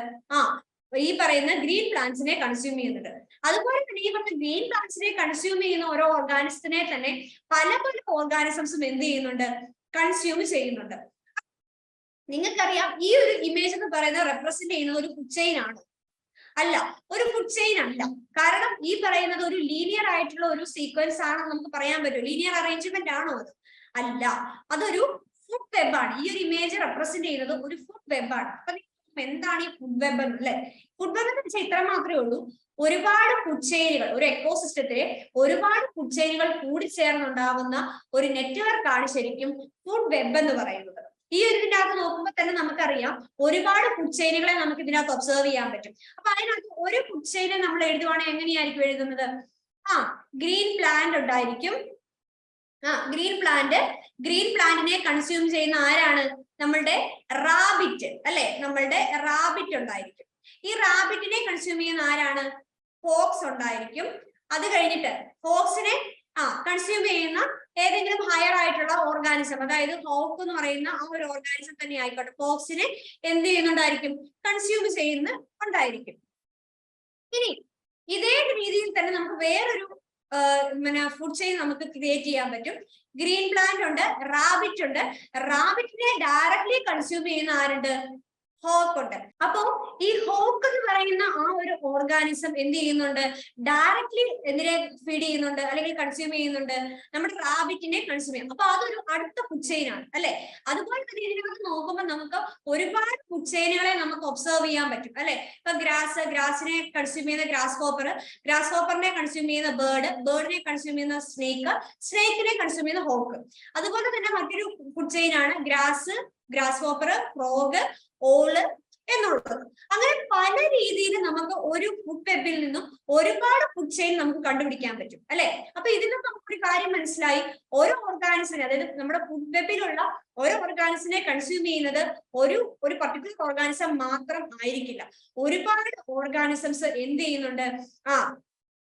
ഈ പറയുന്ന ഗ്രീൻ പ്ലാന്റ്സിനെ കൺസ്യൂം ചെയ്യുന്നുണ്ട്. അതുപോലെ തന്നെ ഈ പറഞ്ഞ ഗ്രീൻ പ്ലാന്റ്സിനെ കൺസ്യൂം ചെയ്യുന്ന ഓരോ ഓർഗാനിസത്തിനെ തന്നെ പല ഓർഗാനിസംസും എന്ത് ചെയ്യുന്നുണ്ട്, കൺസ്യൂം ചെയ്യുന്നുണ്ട്. നിങ്ങൾക്കറിയാം ഈ ഒരു ഇമേജ് എന്ന് പറയുന്നത് റെപ്രസെന്റ് ചെയ്യുന്നത് ഒരു ഫുഡ് ചെയിൻ ആണ്, അല്ല, ഒരു ഫുഡ് ചെയിൻ അല്ല. കാരണം ഈ പറയുന്നത് ഒരു ലീനിയർ ആയിട്ടുള്ള ഒരു സീക്വൻസ് ആണെന്ന് നമുക്ക് പറയാൻ പറ്റും. ലീനിയർ അറേഞ്ച്മെന്റ് ആണോ അത്, അല്ല, അതൊരു ഫുഡ് വെബ് ആണ്. ഈ ഒരു ഇമേജ് റെപ്രസെന്റ് ചെയ്യുന്നത് ഒരു ഫുഡ് വെബ് ആണ്. അപ്പൊ എന്താണ് ഈ ഫുഡ് വെബ് അല്ലെ. ഫുഡ് വെബ് എന്ന് വെച്ചാൽ ഇത്ര മാത്രമേ ഉള്ളൂ, ഒരുപാട് ഫുഡ് ചെയിനുകൾ, ഒരു എക്കോസിസ്റ്റത്തിലെ ഒരുപാട് ഫുഡ് ചെയിനുകൾ കൂടിച്ചേർന്നുണ്ടാവുന്ന ഒരു നെറ്റ്വർക്കാണ് ശരിക്കും ഫുഡ് വെബ് എന്ന് പറയുന്നത്. ഈ ഒരു ഇതിനകത്ത് നോക്കുമ്പോൾ തന്നെ നമുക്കറിയാം ഒരുപാട് ഫുഡ് ചെയിനുകളെ നമുക്ക് ഇതിനകത്ത് ഒബ്സർവ് ചെയ്യാൻ പറ്റും. അപ്പൊ അതിനകത്ത് ഒരു ഫുഡ് ചെയിനെ നമ്മൾ എഴുതുവാണെങ്കിൽ എങ്ങനെയായിരിക്കും എഴുതുന്നത്, ഗ്രീൻ പ്ലാന്റ് ഉണ്ടായിരിക്കും. ഗ്രീൻ പ്ലാന്റിനെ കൺസ്യൂം ചെയ്യുന്ന ആരാണ്, നമ്മളുടെ റാബിറ്റ് അല്ലെ. നമ്മളുടെ റാബിറ്റ് ഉണ്ടായിരിക്കും. ഈ റാബിറ്റിനെ കൺസ്യൂം ചെയ്യുന്ന ആരാണ്, ഫോക്സ് ഉണ്ടായിരിക്കും. അത് കഴിഞ്ഞിട്ട് ഫോക്സിനെ കൺസ്യൂം ചെയ്യുന്ന ഏതെങ്കിലും ഹയർ ആയിട്ടുള്ള ഓർഗാനിസം, അതായത് ഹോക്ക് എന്ന് പറയുന്ന ആ ഒരു ഓർഗാനിസം തന്നെ ആയിക്കോട്ടെ, ഫോക്സിനെ എന്ത് ചെയ്യുന്നുണ്ടായിരിക്കും, കൺസ്യൂം ചെയ്യുന്നുണ്ടായിരിക്കും. ഇനി ഇതേ രീതിയിൽ തന്നെ നമുക്ക് വേറൊരു ഫുഡ് ചെയിൻ നമുക്ക് ക്രിയേറ്റ് ചെയ്യാൻ പറ്റും. ഗ്രീൻ പ്ലാന്റ് ഉണ്ട്, റാബിറ്റ് ഉണ്ട്. റാബിറ്റിനെ ഡയറക്ട്ലി കൺസ്യൂം ചെയ്യുന്ന ആരുണ്ട്, ഹോക്ക് ഉണ്ട്. അപ്പോ ഈ ഹോക്ക് എന്ന് പറയുന്ന ആ ഒരു ഓർഗാനിസം എന്ത് ചെയ്യുന്നുണ്ട്, ഡയറക്ട്ലി എന്തിനെ ഫീഡ് ചെയ്യുന്നുണ്ട് അല്ലെങ്കിൽ കൺസ്യൂം ചെയ്യുന്നുണ്ട്, നമ്മുടെ റാബിറ്റിനെ കൺസ്യൂം ചെയ്യും. അപ്പൊ അതൊരു അടുത്ത ഫുഡ് ചെയിൻ ആണ് അല്ലെ. അതുപോലെ തന്നെ ഇതിനകത്ത് നോക്കുമ്പോൾ നമുക്ക് ഒരുപാട് ഫുഡ് ചെയിനുകളെ നമുക്ക് ഒബ്സർവ് ചെയ്യാൻ പറ്റും അല്ലെ. ഇപ്പൊ ഗ്രാസിനെ കൺസ്യൂം ചെയ്യുന്ന ഗ്രാസ് ഹോപ്പറിനെ കൺസ്യൂം ചെയ്യുന്ന ബേർഡിനെ കൺസ്യൂം ചെയ്യുന്ന സ്നേക്കിനെ കൺസ്യൂം ചെയ്യുന്ന ഹോക്ക്. അതുപോലെ തന്നെ മറ്റൊരു ഫുഡ് ചെയിൻ ആണ് ഗ്രാസ് ഹോപ്പർ, ഫ്രോഗ്, ഓള്, എന്നുള്ളത്. അങ്ങനെ പല രീതിയിൽ നമുക്ക് ഒരു ഫുഡ് വെബിൽ നിന്നും ഒരുപാട് ഫുഡ് ചെയിൻ നമുക്ക് കണ്ടുപിടിക്കാൻ പറ്റും അല്ലെ. അപ്പൊ ഇതിൽ നമുക്കൊരു കാര്യം മനസ്സിലായി, ഓരോ ഓർഗാനിസിനെ, അതായത് നമ്മുടെ ഫുഡ് വെബിലുള്ള ഓരോ ഓർഗാനിസിനെ കൺസ്യൂം ചെയ്യുന്നത് ഒരു പർട്ടിക്കുലർ ഓർഗാനിസം മാത്രം ആയിരിക്കില്ല. ഒരുപാട് ഓർഗാനിസംസ് എന്ത് ചെയ്യുന്നുണ്ട്,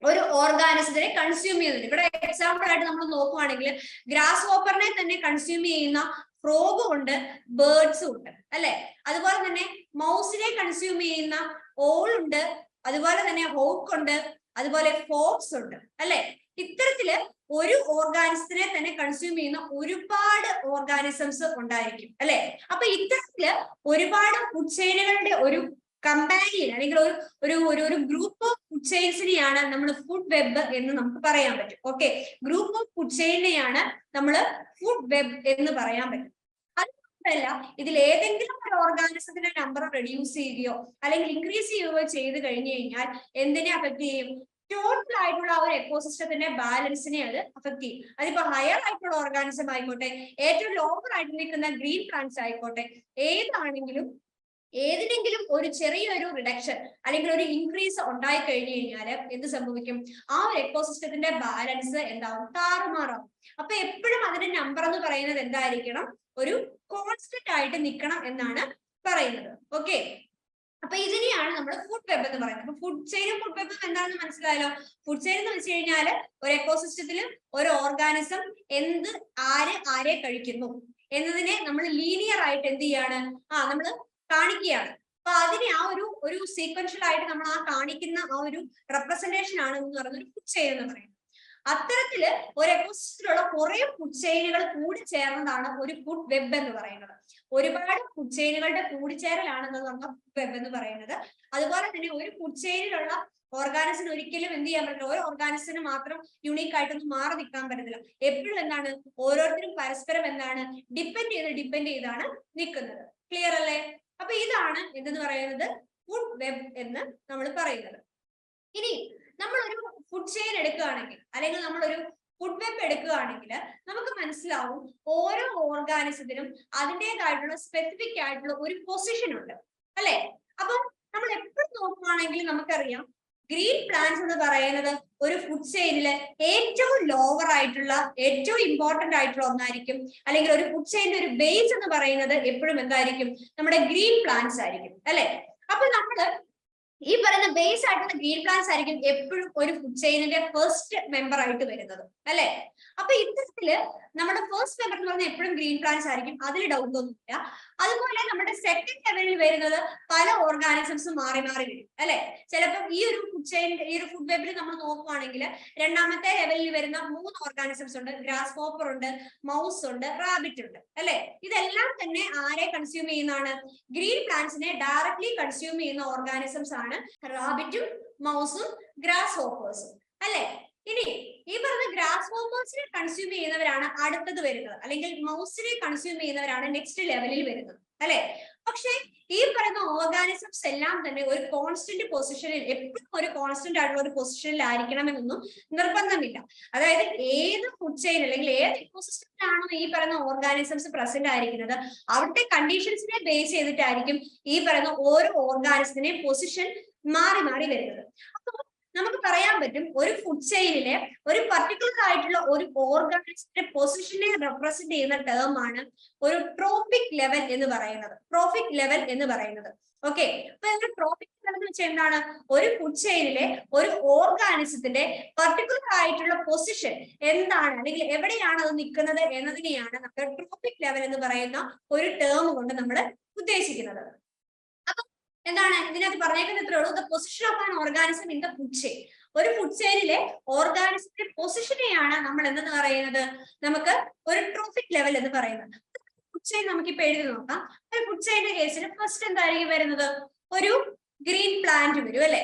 ഒരു ഓർഗാനിസത്തിനെ കൺസ്യൂം ചെയ്യുന്നുണ്ട്. ഇവിടെ എക്സാമ്പിൾ ആയിട്ട് നമ്മൾ നോക്കുവാണെങ്കിൽ ഗ്രാസ് ഹോപ്പറിനെ തന്നെ കൺസ്യൂം ചെയ്യുന്ന ഫ്രോഗും ഉണ്ട്, ബേർഡ്സും ഉണ്ട് അല്ലെ. അതുപോലെ തന്നെ മൗസിനെ കൺസ്യൂം ചെയ്യുന്ന ഓൾ ഉണ്ട്, അതുപോലെ തന്നെ ഹോക്ക് ഉണ്ട്, അതുപോലെ ഫോക്സ് ഉണ്ട് അല്ലെ. ഇത്തരത്തില് ഒരു ഓർഗാനിസത്തിനെ തന്നെ കൺസ്യൂം ചെയ്യുന്ന ഒരുപാട് ഓർഗാനിസംസ് ഉണ്ടായിരിക്കും അല്ലെ. അപ്പൊ ഇത്തരത്തില് ഒരുപാട് ഫുഡ് ചെയിനുകളുടെ ഒരു കമ്പാനിയൻ അല്ലെങ്കിൽ ഒരു ഗ്രൂപ്പ് ഓഫ് ഫുഡ് ചെയിൻസിനെയാണ് നമ്മൾ ഫുഡ് വെബ് എന്ന് നമുക്ക് പറയാൻ പറ്റും. ഓക്കെ, ഗ്രൂപ്പ് ഓഫ് ഫുഡ് ചെയിനെയാണ് നമ്മൾ ഫുഡ് വെബ് എന്ന് പറയാൻ പറ്റും. അത് മാത്രമല്ല, ഇതിൽ ഏതെങ്കിലും ഒരു ഓർഗാനിസത്തിന്റെ നമ്പർ റെഡ്യൂസ് ചെയ്യുകയോ അല്ലെങ്കിൽ ഇൻക്രീസ് ചെയ്യുകയോ ചെയ്ത് കഴിഞ്ഞു കഴിഞ്ഞാൽ എന്തിനെ അഫക്ട് ചെയ്യും? ടോട്ടൽ ആയിട്ടുള്ള ഒരു എക്കോസിസ്റ്റത്തിന്റെ ബാലൻസിനെ അത് അഫക്ട് ചെയ്യും. അതിപ്പോ ഹയർ ആയിട്ടുള്ള ഓർഗാനിസം ആയിക്കോട്ടെ, ഏറ്റവും ലോവർ ആയിട്ട് നിൽക്കുന്ന ഗ്രീൻ പ്ലാന്റ്സ് ആയിക്കോട്ടെ, ഏതിനെങ്കിലും ഒരു ചെറിയൊരു റിഡക്ഷൻ അല്ലെങ്കിൽ ഒരു ഇൻക്രീസ് ഉണ്ടായി കഴിഞ്ഞു കഴിഞ്ഞാൽ എന്ത് സംഭവിക്കും? ആ ഒരു എക്കോസിസ്റ്റത്തിന്റെ ബാലൻസ് എന്താവും? താറുമാറാവും. അപ്പൊ എപ്പോഴും അതിന്റെ നമ്പർ എന്ന് പറയുന്നത് എന്തായിരിക്കണം? ഒരു കോൺസ്റ്റന്റ് ആയിട്ട് നിൽക്കണം എന്നാണ് പറയുന്നത്. ഓക്കെ, അപ്പൊ ഇതിനെയാണ് നമ്മൾ ഫുഡ് വെബ് എന്ന് പറയുന്നത്. അപ്പൊ ഫുഡ് ചെയിനും ഫുഡ് വെബും എന്താണെന്ന് മനസ്സിലായല്ലോ. ഫുഡ് ചെയിൻ എന്ന് വെച്ച് കഴിഞ്ഞാൽ ഒരു എക്കോസിസ്റ്റത്തിൽ ഒരു ഓർഗാനിസം ആരെ കഴിക്കുന്നു എന്നതിനെ നമ്മൾ ലീനിയർ ആയിട്ട് എന്ത് ചെയ്യാണ്? നമ്മൾ കാണിക്കുകയാണ്. അപ്പൊ അതിനെ ഒരു സീക്വൻഷ്യൽ ആയിട്ട് നമ്മൾ കാണിക്കുന്ന ഒരു റെപ്രസെന്റേഷൻ ആണ് എന്ന് പറയുന്നത് ഒരു ഫുഡ് ചെയിൻ എന്ന് പറയുന്നത്. അത്തരത്തില് ഒരു എക്കോസിസ്റ്റത്തിലുള്ള കുറെ ഫുഡ് ചെയിനുകൾ കൂടി ചേർന്നതാണ് ഒരു ഫുഡ് വെബ് എന്ന് പറയുന്നത്. ഒരുപാട് ഫുഡ് ചെയിനുകളുടെ കൂടിച്ചേരലാണെന്ന് പറഞ്ഞ ഫുഡ് വെബ് എന്ന് പറയുന്നത്. അതുപോലെ തന്നെ ഒരു ഫുഡ് ചെയിനിലുള്ള ഓർഗാനിസിന് ഒരിക്കലും എന്ത് ചെയ്യാൻ പറ്റില്ല, ഒരു ഓർഗാനിസിന് മാത്രം യുണീക്ക് ആയിട്ടൊന്നും മാറി നിൽക്കാൻ പറ്റത്തില്ല. എപ്പോഴും എന്താണ്, ഓരോരുത്തരും പരസ്പരം എന്താണ് ഡിപ്പെൻഡ് ചെയ്താണ് നിൽക്കുന്നത്. ക്ലിയർ അല്ലേ? അപ്പൊ ഇതാണ് എന്തെന്ന് പറയുന്നത് ഫുഡ് വെബ് എന്ന് നമ്മൾ പറയുന്നത്. ഇനി നമ്മളൊരു ഫുഡ് ചെയിൻ എടുക്കുകയാണെങ്കിൽ അല്ലെങ്കിൽ നമ്മളൊരു ഫുഡ് വെബ് എടുക്കുകയാണെങ്കിൽ നമുക്ക് മനസ്സിലാവും ഓരോ ഓർഗാനിസത്തിനും അതിൻ്റെതായിട്ടുള്ള സ്പെസിഫിക് ആയിട്ടുള്ള ഒരു പൊസിഷൻ ഉണ്ട് അല്ലെ. അപ്പം നമ്മൾ എപ്പോഴും നോക്കുകയാണെങ്കിൽ നമുക്കറിയാം ഗ്രീൻ പ്ലാന്റ്സ് എന്ന് പറയുന്നത് ഒരു ഫുഡ് ചെയിനില് ഏറ്റവും ലോവർ ആയിട്ടുള്ള ഏറ്റവും ഇമ്പോർട്ടന്റ് ആയിട്ടുള്ള ഒന്നായിരിക്കും. അല്ലെങ്കിൽ ഒരു ഫുഡ് ചെയിനിന്റെ ഒരു ബേസ് എന്ന് പറയുന്നത് എപ്പോഴും എന്തായിരിക്കും? നമ്മുടെ ഗ്രീൻ പ്ലാന്റ്സ് ആയിരിക്കും അല്ലെ. അപ്പൊ നമ്മള് ഈ പറയുന്ന ബേസ് ആയിട്ടുള്ള ഗ്രീൻ പ്ലാന്റ്സ് ആയിരിക്കും എപ്പോഴും ഒരു ഫുഡ് ചെയിനിന്റെ ഫസ്റ്റ് മെമ്പർ ആയിട്ട് വരുന്നത് അല്ലെ. അപ്പൊ ഇത്തരത്തില് നമ്മുടെ ഫസ്റ്റ് മെമ്പർ എന്ന് പറഞ്ഞാൽ എപ്പോഴും ഗ്രീൻ പ്ലാന്റ്സ് ആയിരിക്കും, അതിൽ ഡൗട്ട് ഒന്നുമില്ല. അതുപോലെ നമ്മുടെ സെക്കൻഡ് ലെവലിൽ വരുന്നത് പല ഓർഗാനിസംസ് മാറി വരും അല്ലെ. ചിലപ്പോൾ ഈ ഒരു ഫുഡ് ചെയിൻ ഈ ഒരു ഫുഡ് വെബിൽ നമ്മൾ നോക്കുവാണെങ്കിൽ രണ്ടാമത്തെ ലെവലിൽ വരുന്ന 3 ഓർഗാനിസംസ് ഉണ്ട്. ഗ്രാസ് ഹോപ്പർ ഉണ്ട്, മൗസ് ഉണ്ട്, റാബിറ്റ് ഉണ്ട് അല്ലെ. ഇതെല്ലാം തന്നെ ആരെ കൺസ്യൂം ചെയ്യുന്നതാണ്? ഗ്രീൻ പ്ലാന്റ്സിനെ ഡയറക്ട്ലി കൺസ്യൂം ചെയ്യുന്ന ഓർഗാനിസംസ് ആണ് റാബിറ്റും മൗസും ഗ്രാസ് ഹോപ്പേഴ്സും അല്ലെ. ഇനി ഈ പറഞ്ഞ ഗ്രാസ് ഹോപ്പേഴ്സിനെ കൺസ്യൂം ചെയ്യുന്നവരാണ് അടുത്തത് വരുന്നത്, അല്ലെങ്കിൽ മൗസിനെ കൺസ്യൂം ചെയ്യുന്നവരാണ് നെക്സ്റ്റ് ലെവലിൽ വരുന്നത് അല്ലെ. പക്ഷെ ഈ പറയുന്ന ഓർഗാനിസംസ് എല്ലാം തന്നെ ഒരു കോൺസ്റ്റന്റ് പൊസിഷനിൽ, എപ്പോഴും ഒരു കോൺസ്റ്റന്റ് ആയിട്ടുള്ള ഒരു പൊസിഷനിൽ ആയിരിക്കണമെന്നൊന്നും നിർബന്ധമില്ല. അതായത് ഏത് ഫുഡ് ചെയിൻ അല്ലെങ്കിൽ ഏത് ഇക്കോസിസ്റ്റത്തിലാണോ ഈ പറയുന്ന ഓർഗാനിസംസ് പ്രസന്റ് ആയിരിക്കുന്നത് അവിടുത്തെ കണ്ടീഷൻസിനെ ബേസ് ചെയ്തിട്ടായിരിക്കും ഈ പറയുന്ന ഓരോ ഓർഗാനിസത്തിനെ പൊസിഷൻ മാറി വരുന്നത്. അപ്പൊ നമുക്ക് പറയാൻ പറ്റും ഒരു ഫുഡ് ചെയിനിലെ ഒരു പർട്ടിക്കുലർ ആയിട്ടുള്ള ഒരു ഓർഗാനിസത്തിന്റെ പൊസിഷനെ റെപ്രസെന്റ് ചെയ്യുന്ന ടേം ആണ് ഒരു ട്രോഫിക് ലെവൽ എന്ന് പറയുന്നത്. ഓക്കെ, അപ്പൊ ഇതിന്റെ ട്രോഫിക് ലെവൽ എന്ന് വെച്ചാൽ എന്താണ്? ഒരു ഫുഡ് ചെയിനിലെ ഒരു ഓർഗാനിസത്തിന്റെ പർട്ടിക്കുലർ ആയിട്ടുള്ള പൊസിഷൻ എന്താണ് അല്ലെങ്കിൽ എവിടെയാണ് അത് നിൽക്കുന്നത് എന്നതിനെയാണ് നമ്മൾ ട്രോഫിക് ലെവൽ എന്ന് പറയുന്ന ഒരു ടേം കൊണ്ട് നമ്മൾ ഉദ്ദേശിക്കുന്നത്. അപ്പൊ എന്താണ് ഇതിനകത്ത് പറഞ്ഞേക്കുന്നത്? ഇത്രേ ഉള്ളൂ. The position of an organism in the food chain. ഒരു ഫുഡ് ചെയിനിലെ ഓർഗാനിസത്തിന്റെ പൊസിഷനെയാണ് നമ്മൾ എന്തെന്ന് പറയുന്നത്? നമുക്ക് ഒരു ട്രോഫിക് ലെവൽ എന്ന് പറയുന്നത്. ഫുഡ് ചെയിൻ നമുക്കിപ്പോ എഴുതി നോക്കാം. ഒരു ഫുഡ് ചെയിന്റെ കേസിൽ ഫസ്റ്റ് എന്തായിരിക്കും വരുന്നത്? ഒരു ഗ്രീൻ പ്ലാന്റ് വരും അല്ലെ.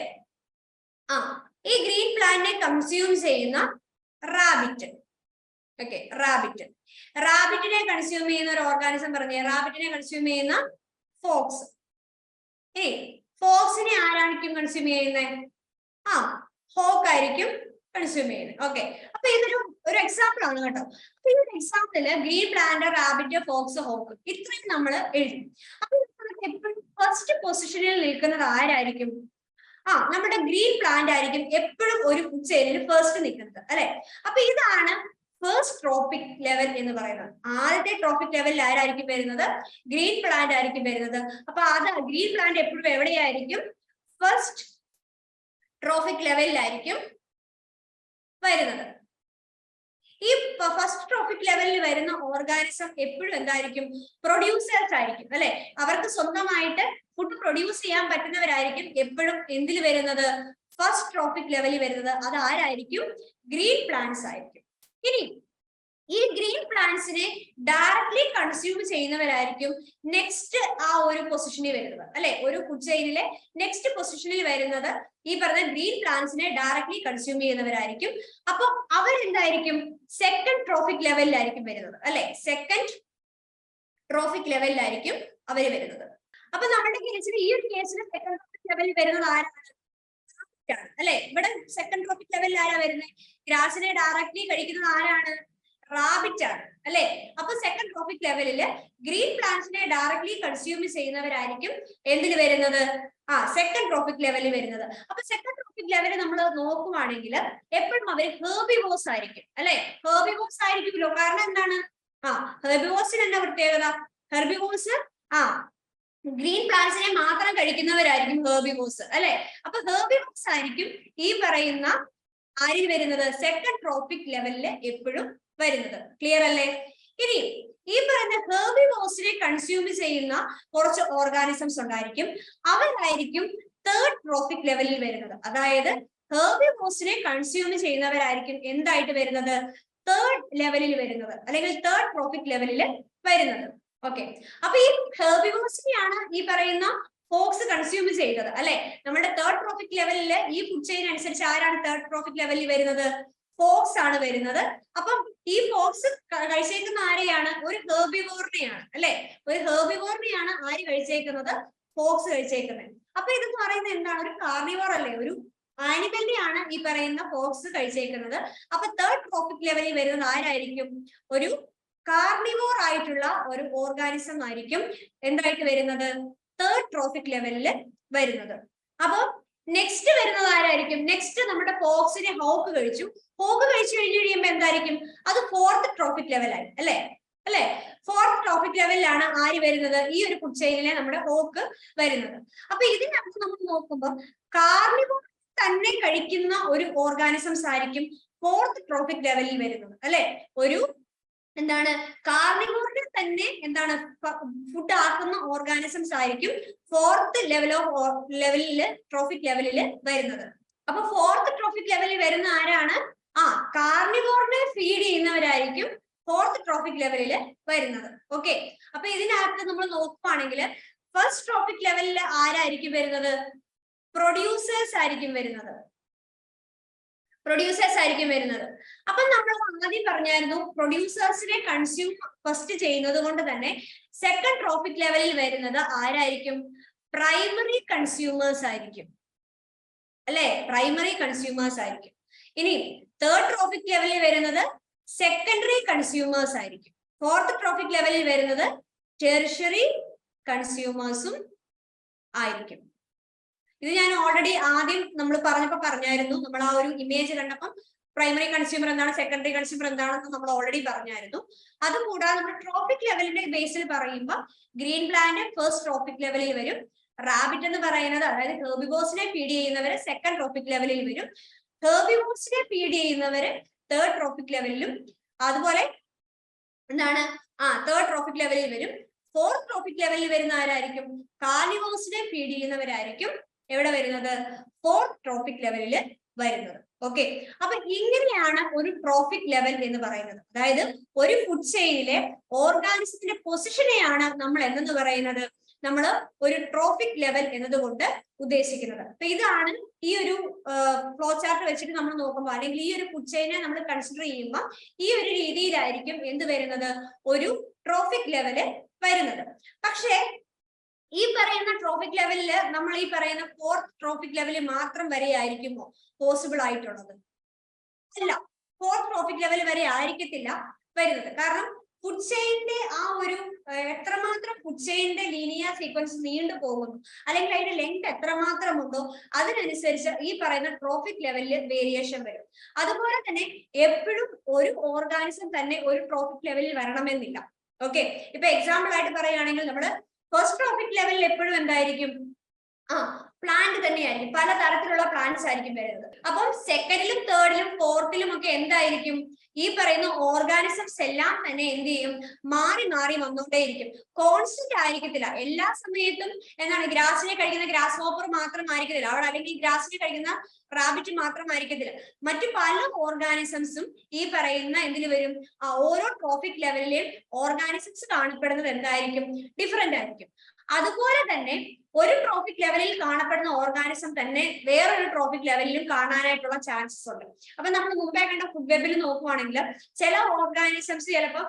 ഈ ഗ്രീൻ പ്ലാന്റിനെ കൺസ്യൂം ചെയ്യുന്ന റാബിറ്റ്. ഓക്കെ, റാബിറ്റിനെ കൺസ്യൂം ചെയ്യുന്ന ഒരു ഓർഗാനിസം പറഞ്ഞേ. റാബിറ്റിനെ കൺസ്യൂം ചെയ്യുന്ന ഫോക്സ്. ഫോക്സിനെ ആരായിരിക്കും കൺസ്യൂം ചെയ്യുന്നത്? ഹോക്ക് ആയിരിക്കും കൺസ്യൂം ചെയ്യുന്നത്. ഓക്കെ, അപ്പൊ ഇതൊരു എക്സാമ്പിൾ ആണ് കേട്ടോ. അപ്പൊ ഈ ഒരു എക്സാമ്പിളില് green plant, rabbit, fox, hawk ഇത്രയും നമ്മൾ എഴുതി. അപ്പൊ എപ്പോഴും ഫസ്റ്റ് പൊസിഷനിൽ നിൽക്കുന്നത് ആരായിരിക്കും? നമ്മുടെ ഗ്രീൻ പ്ലാന്റ് ആയിരിക്കും എപ്പോഴും ഒരു ഫുഡ് ചെയിനിൽ ഫസ്റ്റ് നിൽക്കുന്നത്, അല്ലെ? അപ്പൊ ഇതാണ് ഫസ്റ്റ് ട്രോപ്പിക് ലെവൽ എന്ന് പറയുന്നത്. ആദ്യത്തെ ട്രോപ്പിക് ലെവലിൽ ആരായിരിക്കും വരുന്നത്? ഗ്രീൻ പ്ലാന്റ് ആയിരിക്കും വരുന്നത്. അപ്പൊ അത് ഗ്രീൻ പ്ലാന്റ് എപ്പോഴും എവിടെയായിരിക്കും? ഫസ്റ്റ് ട്രോപ്പിക് ലെവലിലായിരിക്കും വരുന്നത്. ഈ ഫസ്റ്റ് ട്രോപ്പിക് ലെവലിൽ വരുന്ന ഓർഗാനിസം എപ്പോഴും എന്തായിരിക്കും? പ്രൊഡ്യൂസേഴ്സ് ആയിരിക്കും, അല്ലെ? അവർക്ക് സ്വന്തമായിട്ട് ഫുഡ് പ്രൊഡ്യൂസ് ചെയ്യാൻ പറ്റുന്നവരായിരിക്കും എപ്പോഴും എന്തിൽ വരുന്നത്? ഫസ്റ്റ് ട്രോപ്പിക് ലെവലിൽ വരുന്നത്. അത് ആരായിരിക്കും? ഗ്രീൻ പ്ലാന്റ്സ് ആയിരിക്കും. ഇനി ഈ ഗ്രീൻ പ്ലാന്റ്സിനെ ഡയറക്ട്ലി കൺസ്യൂം ചെയ്യുന്നവരായിരിക്കും നെക്സ്റ്റ് ആ ഒരു പൊസിഷനിൽ വരുന്നത്, അല്ലെ? ഒരു ഫുഡ് ചെയിനിലെ നെക്സ്റ്റ് പൊസിഷനിൽ വരുന്നത് ഈ പറഞ്ഞ ഗ്രീൻ പ്ലാന്റ്സിനെ ഡയറക്ട്ലി കൺസ്യൂം ചെയ്യുന്നവരായിരിക്കും. അപ്പൊ അവരെന്തായിരിക്കും? സെക്കൻഡ് ട്രോപ്പിക് ലെവലിലായിരിക്കും വരുന്നത്, അല്ലെ? സെക്കൻഡ് ട്രോപ്പിക് ലെവലിലായിരിക്കും അവര് വരുന്നത്. അപ്പൊ നമ്മുടെ കേസിൽ ഈ ഒരു കേസിൽ സെക്കൻഡ് ട്രോപ്പിക് ലെവലിൽ വരുന്നത് ആരാണ്? അല്ലെ? ഇവിടെ സെക്കൻഡ് ട്രോപ്പിക് ലെവലിൽ ആരാ വരുന്നത്? ഗ്രാസിനെ ഡയറക്ട്ലി കഴിക്കുന്നത് ആരാണ്? റാബിറ്റ് ആണ്, അല്ലെ? അപ്പൊ സെക്കൻഡ് ട്രോപ്പിക് ലെവലില് ഗ്രീൻ പ്ലാന്റ്സിനെ ഡയറക്ട്ലി കൺസ്യൂം ചെയ്യുന്നവരായിരിക്കും എന്തിൽ വരുന്നത്? സെക്കൻഡ് ട്രോപ്പിക് ലെവലിൽ വരുന്നത്. അപ്പൊ സെക്കൻഡ് ട്രോപ്പിക് ലെവലിൽ നമ്മൾ നോക്കുവാണെങ്കിൽ എപ്പോഴും അവർ ഹെർബിവോസ് ആയിരിക്കും, അല്ലെ? ഹെർബിവോസ് ആയിരിക്കുമല്ലോ. കാരണം എന്താണ്? ഹെർബിവോസിന് എന്താ പ്രത്യേകത? ഹെർബിവോസ് ഗ്രീൻ പ്ലാന്റ്സിനെ മാത്രം കഴിക്കുന്നവരായിരിക്കും ഹെർബിവോസ്, അല്ലെ? അപ്പൊ ഹെർബിവോസ് ആയിരിക്കും ഈ പറയുന്ന ആരിൽ വരുന്നത്? സെക്കൻഡ് ട്രോപ്പിക് ലെവലില് എപ്പോഴും വരുന്നത്. ക്ലിയർ അല്ലേ? ഇനി ഈ പറയുന്ന ഹെർബിവോസിനെ കൺസ്യൂം ചെയ്യുന്ന കുറച്ച് ഓർഗാനിസംസ് ഉണ്ടായിരിക്കും. അവരായിരിക്കും തേർഡ് ട്രോപ്പിക് ലെവലിൽ വരുന്നത്. അതായത് ഹെർബിവോസിനെ കൺസ്യൂം ചെയ്യുന്നവരായിരിക്കും എന്തായിട്ട് വരുന്നത്? തേർഡ് ലെവലിൽ വരുന്നത്, അല്ലെങ്കിൽ തേർഡ് ട്രോപ്പിക് ലെവലിൽ വരുന്നത്. ഓക്കെ, അപ്പൊ ഈ ഹെർബിവോസിനെയാണ് ഈ പറയുന്ന ഫോക്സ് കൺസ്യൂം ചെയ്തത്, അല്ലെ? നമ്മുടെ തേർഡ് ട്രോപ്പിക് ലെവലില് ഈ ഫുഡ് ചെയിൻ അനുസരിച്ച് ആരാണ് തേർഡ് ട്രോപ്പിക് ലെവലിൽ വരുന്നത്? ഫോക്സ് ആണ് വരുന്നത്. അപ്പം ഈ ഫോക്സ് കഴിച്ചേക്കുന്ന ആരെയാണ്? ഒരു ഹെർബിവോറിനെയാണ്, അല്ലെ? ഒരു ഹെർബിവോറിനെയാണ് ആര് കഴിച്ചേക്കുന്നത്? ഫോക്സ് കഴിച്ചേക്കുന്നത്. അപ്പൊ ഇതെന്ന് പറയുന്നത് എന്താണ്? ഒരു കാർണിവോർ അല്ലേ? ഒരു ആനിമലിനെയാണ് ഈ പറയുന്ന ഫോക്സ് കഴിച്ചേക്കുന്നത്. അപ്പൊ തേർഡ് ട്രോപ്പിക് ലെവലിൽ വരുന്നത് ആരായിരിക്കും? ഒരു കാർണിവോർ ആയിട്ടുള്ള ഒരു ഓർഗാനിസം ആയിരിക്കും എന്തായിട്ട് വരുന്നത്? തേർഡ് ട്രോപ്പിക് ലെവലിൽ വരുന്നത്. അപ്പൊ നെക്സ്റ്റ് വരുന്നത് ആരായിരിക്കും? നെക്സ്റ്റ് നമ്മുടെ ഫോക്സിനെ ഹോക്ക് കഴിച്ചു. ഹോക്ക് കഴിച്ചു കഴിയുമ്പോ എന്തായിരിക്കും? അത് ഫോർത്ത് ട്രോപ്പിക് ലെവലായി, അല്ലെ? ഫോർത്ത് ട്രോപ്പിക് ലെവലിലാണ് ആര് വരുന്നത്? ഈ ഒരു ഫുഡ് ചെയിനിലെ നമ്മുടെ ഹോക്ക് വരുന്നത്. അപ്പൊ ഇതിനകത്ത് നമ്മൾ നോക്കുമ്പോൾ കാർണിവോർ തന്നെ കഴിക്കുന്ന ഒരു ഓർഗാനിസംസ് ആയിരിക്കും ഫോർത്ത് ട്രോപ്പിക് ലെവലിൽ വരുന്നത്, അല്ലെ? ഒരു എന്താണ്? കാർണിവോറിനെ തന്നെ എന്താണ് ഫുഡ് ആക്കുന്ന ഓർഗാനിസംസ് ആയിരിക്കും ഫോർത്ത് ലെവലില് ട്രോപ്പിക് ലെവലില് വരുന്നത്. അപ്പൊ ഫോർത്ത് ട്രോപ്പിക് ലെവലിൽ വരുന്ന ആരാണ്? കാർണിവോറിനെ ഫീഡ് ചെയ്യുന്നവരായിരിക്കും ഫോർത്ത് ട്രോപ്പിക് ലെവലിൽ വരുന്നത്. ഓക്കെ, അപ്പൊ ഇതിനകത്ത് നമ്മൾ നോക്കുവാണെങ്കിൽ ഫസ്റ്റ് ട്രോപ്പിക് ലെവലിൽ ആരായിരിക്കും വരുന്നത്? പ്രൊഡ്യൂസേഴ്സ് ആയിരിക്കും വരുന്നത്. അപ്പൊ നമ്മൾ ആദ്യം പറഞ്ഞായിരുന്നു പ്രൊഡ്യൂസേഴ്സിനെ കൺസ്യൂം ഫസ്റ്റ് ചെയ്യുന്നത് കൊണ്ട് തന്നെ സെക്കൻഡ് ട്രോപ്പിക് ലെവലിൽ വരുന്നത് ആരായിരിക്കും? പ്രൈമറി കൺസ്യൂമേഴ്സ് ആയിരിക്കും, അല്ലെ? പ്രൈമറി കൺസ്യൂമേഴ്സ് ആയിരിക്കും. ഇനി തേർഡ് ട്രോപ്പിക് ലെവലിൽ വരുന്നത് സെക്കൻഡറി കൺസ്യൂമേഴ്സ് ആയിരിക്കും. ഫോർത്ത് ട്രോപ്പിക് ലെവലിൽ വരുന്നത് ടെറിഷറി കൺസ്യൂമേഴ്സും ആയിരിക്കും. ഇത് ഞാൻ ഓൾറെഡി ആദ്യം നമ്മൾ പറഞ്ഞായിരുന്നു. നമ്മൾ ആ ഒരു ഇമേജ് കണ്ടപ്പം പ്രൈമറി കൺസ്യൂമർ എന്താണ്, സെക്കൻഡറി കൺസ്യൂമർ എന്താണെന്ന് നമ്മൾ ഓൾറെഡി പറഞ്ഞായിരുന്നു. അതുകൂടാതെ നമ്മൾ ട്രോപ്പിക് ലെവലിന്റെ ബേസിൽ പറയുമ്പോൾ ഗ്രീൻ പ്ലാന്റ് ഫസ്റ്റ് ട്രോപ്പിക് ലെവലിൽ വരും. റാബിറ്റ് എന്ന് പറയുന്നത്, അതായത് ഹെർബിവോസിനെ ഫീഡ് ചെയ്യുന്നവര് സെക്കൻഡ് ട്രോപ്പിക് ലെവലിൽ വരും. ഹെർബിവോസിനെ ഫീഡ് ചെയ്യുന്നവര് തേർഡ് ട്രോപ്പിക് ലെവലിലും, അതുപോലെ എന്താണ് തേർഡ് ട്രോപ്പിക് ലെവലിൽ വരും. ഫോർത്ത് ട്രോപ്പിക് ലെവലിൽ വരുന്ന ആരായിരിക്കും? കാർണിവോസിനെ ഫീഡ് ചെയ്യുന്നവരായിരിക്കും എവിടെ വരുന്നത്? ഫോർത്ത് ട്രോപ്പിക് ലെവലിൽ വരുന്നത്. ഓക്കെ, അപ്പൊ ഇങ്ങനെയാണ് ഒരു ട്രോപ്പിക് ലെവൽ എന്ന് പറയുന്നത്. അതായത് ഒരു ഫുഡ് ചെയിനിലെ ഓർഗാനിസത്തിന്റെ പൊസിഷനെയാണ് നമ്മൾ എന്തെന്ന് പറയുന്നത്? നമ്മൾ ഒരു ട്രോപ്പിക് ലെവൽ എന്നതുകൊണ്ട് ഉദ്ദേശിക്കുന്നത്. അപ്പൊ ഇതാണ് ഈ ഒരു ഫ്ലോ ചാർട്ട് വെച്ചിട്ട് നമ്മൾ നോക്കുമ്പോൾ, അല്ലെങ്കിൽ ഈ ഒരു ഫുഡ് ചെയിനെ നമ്മൾ കൺസിഡർ ചെയ്യുമ്പോൾ ഈ ഒരു രീതിയിലായിരിക്കും എന്ത് വരുന്നത്? ഒരു ട്രോപ്പിക് ലെവല് വരുന്നത്. പക്ഷേ ഈ പറയുന്ന ട്രോപ്പിക് ലെവലില് നമ്മൾ ഈ പറയുന്ന ഫോർത്ത് ട്രോപ്പിക് ലെവലിൽ മാത്രം വരെ ആയിരിക്കുമോ പോസിബിൾ ആയിട്ടുള്ളത്? അല്ല, ഫോർത്ത് ട്രോപ്പിക് ലെവൽ വരെ ആയിരിക്കത്തില്ല വരുന്നത്. കാരണം ഫുഡ് ചെയിന്റെ ആ ഒരു എത്രമാത്രം ഫുഡ് ചെയിന്റെ ലീനിയർ സീക്വൻസ് നീണ്ടു പോകുന്നു അല്ലെങ്കിൽ അതിന്റെ ലെങ്ത് എത്രമാത്രം ഉണ്ടോ അതിനനുസരിച്ച് ഈ പറയുന്ന ട്രോഫിക് ലെവലിൽ വേരിയേഷൻ വരും. അതുപോലെ തന്നെ എപ്പോഴും ഒരു ഓർഗാനിസം തന്നെ ഒരു ട്രോഫിക് ലെവലിൽ വരണമെന്നില്ല. ഓക്കെ, ഇപ്പൊ എക്സാമ്പിൾ ആയിട്ട് പറയുകയാണെങ്കിൽ നമ്മൾ ഫസ്റ്റ് ട്രോഫിക് ലെവലിൽ എപ്പോഴും എന്തായിരിക്കും, പ്ലാന്റ് തന്നെയായിരിക്കും, പല തരത്തിലുള്ള പ്ലാന്റ്സ് ആയിരിക്കും വരുന്നത്. അപ്പം സെക്കൻഡിലും തേർഡിലും ഫോർത്തിലും ഒക്കെ എന്തായിരിക്കും, ഈ പറയുന്ന ഓർഗാനിസംസ് എല്ലാം തന്നെ എന്ത് ചെയ്യും, മാറി മാറി വന്നുകൊണ്ടേയിരിക്കും, കോൺസ്റ്റന്റ് ആയിരിക്കത്തില്ല. എല്ലാ സമയത്തും എന്താണ് ഗ്രാസിനെ കഴിക്കുന്ന ഗ്രാസ് ഹോപ്പർ മാത്രം ആയിരിക്കത്തില്ല അവിടെ, അല്ലെങ്കിൽ ഗ്രാസിനെ കഴിക്കുന്ന റാബിറ്റ് മാത്രമായിരിക്കത്തില്ല, മറ്റു പല ഓർഗാനിസംസും ഈ പറയുന്ന എന്തിനു വരും, ഓരോ ട്രോഫിക് ലെവലിലെയും ഓർഗാനിസംസ് കാണപ്പെടുന്നത് എന്തായിരിക്കും, ഡിഫറെന്റ് ആയിരിക്കും. അതുപോലെ തന്നെ ഒരു ട്രോഫിക് ലെവലിൽ കാണപ്പെടുന്ന ഓർഗാനിസം തന്നെ വേറൊരു ട്രോഫിക് ലെവലിലും കാണാനായിട്ടുള്ള ചാൻസസ് ഉണ്ട്. അപ്പൊ നമ്മൾ മുമ്പേ കണ്ട ഫുഡ് വെബിൽ നോക്കുവാണെങ്കിൽ ചില ഓർഗാനിസംസ് ചിലപ്പോൾ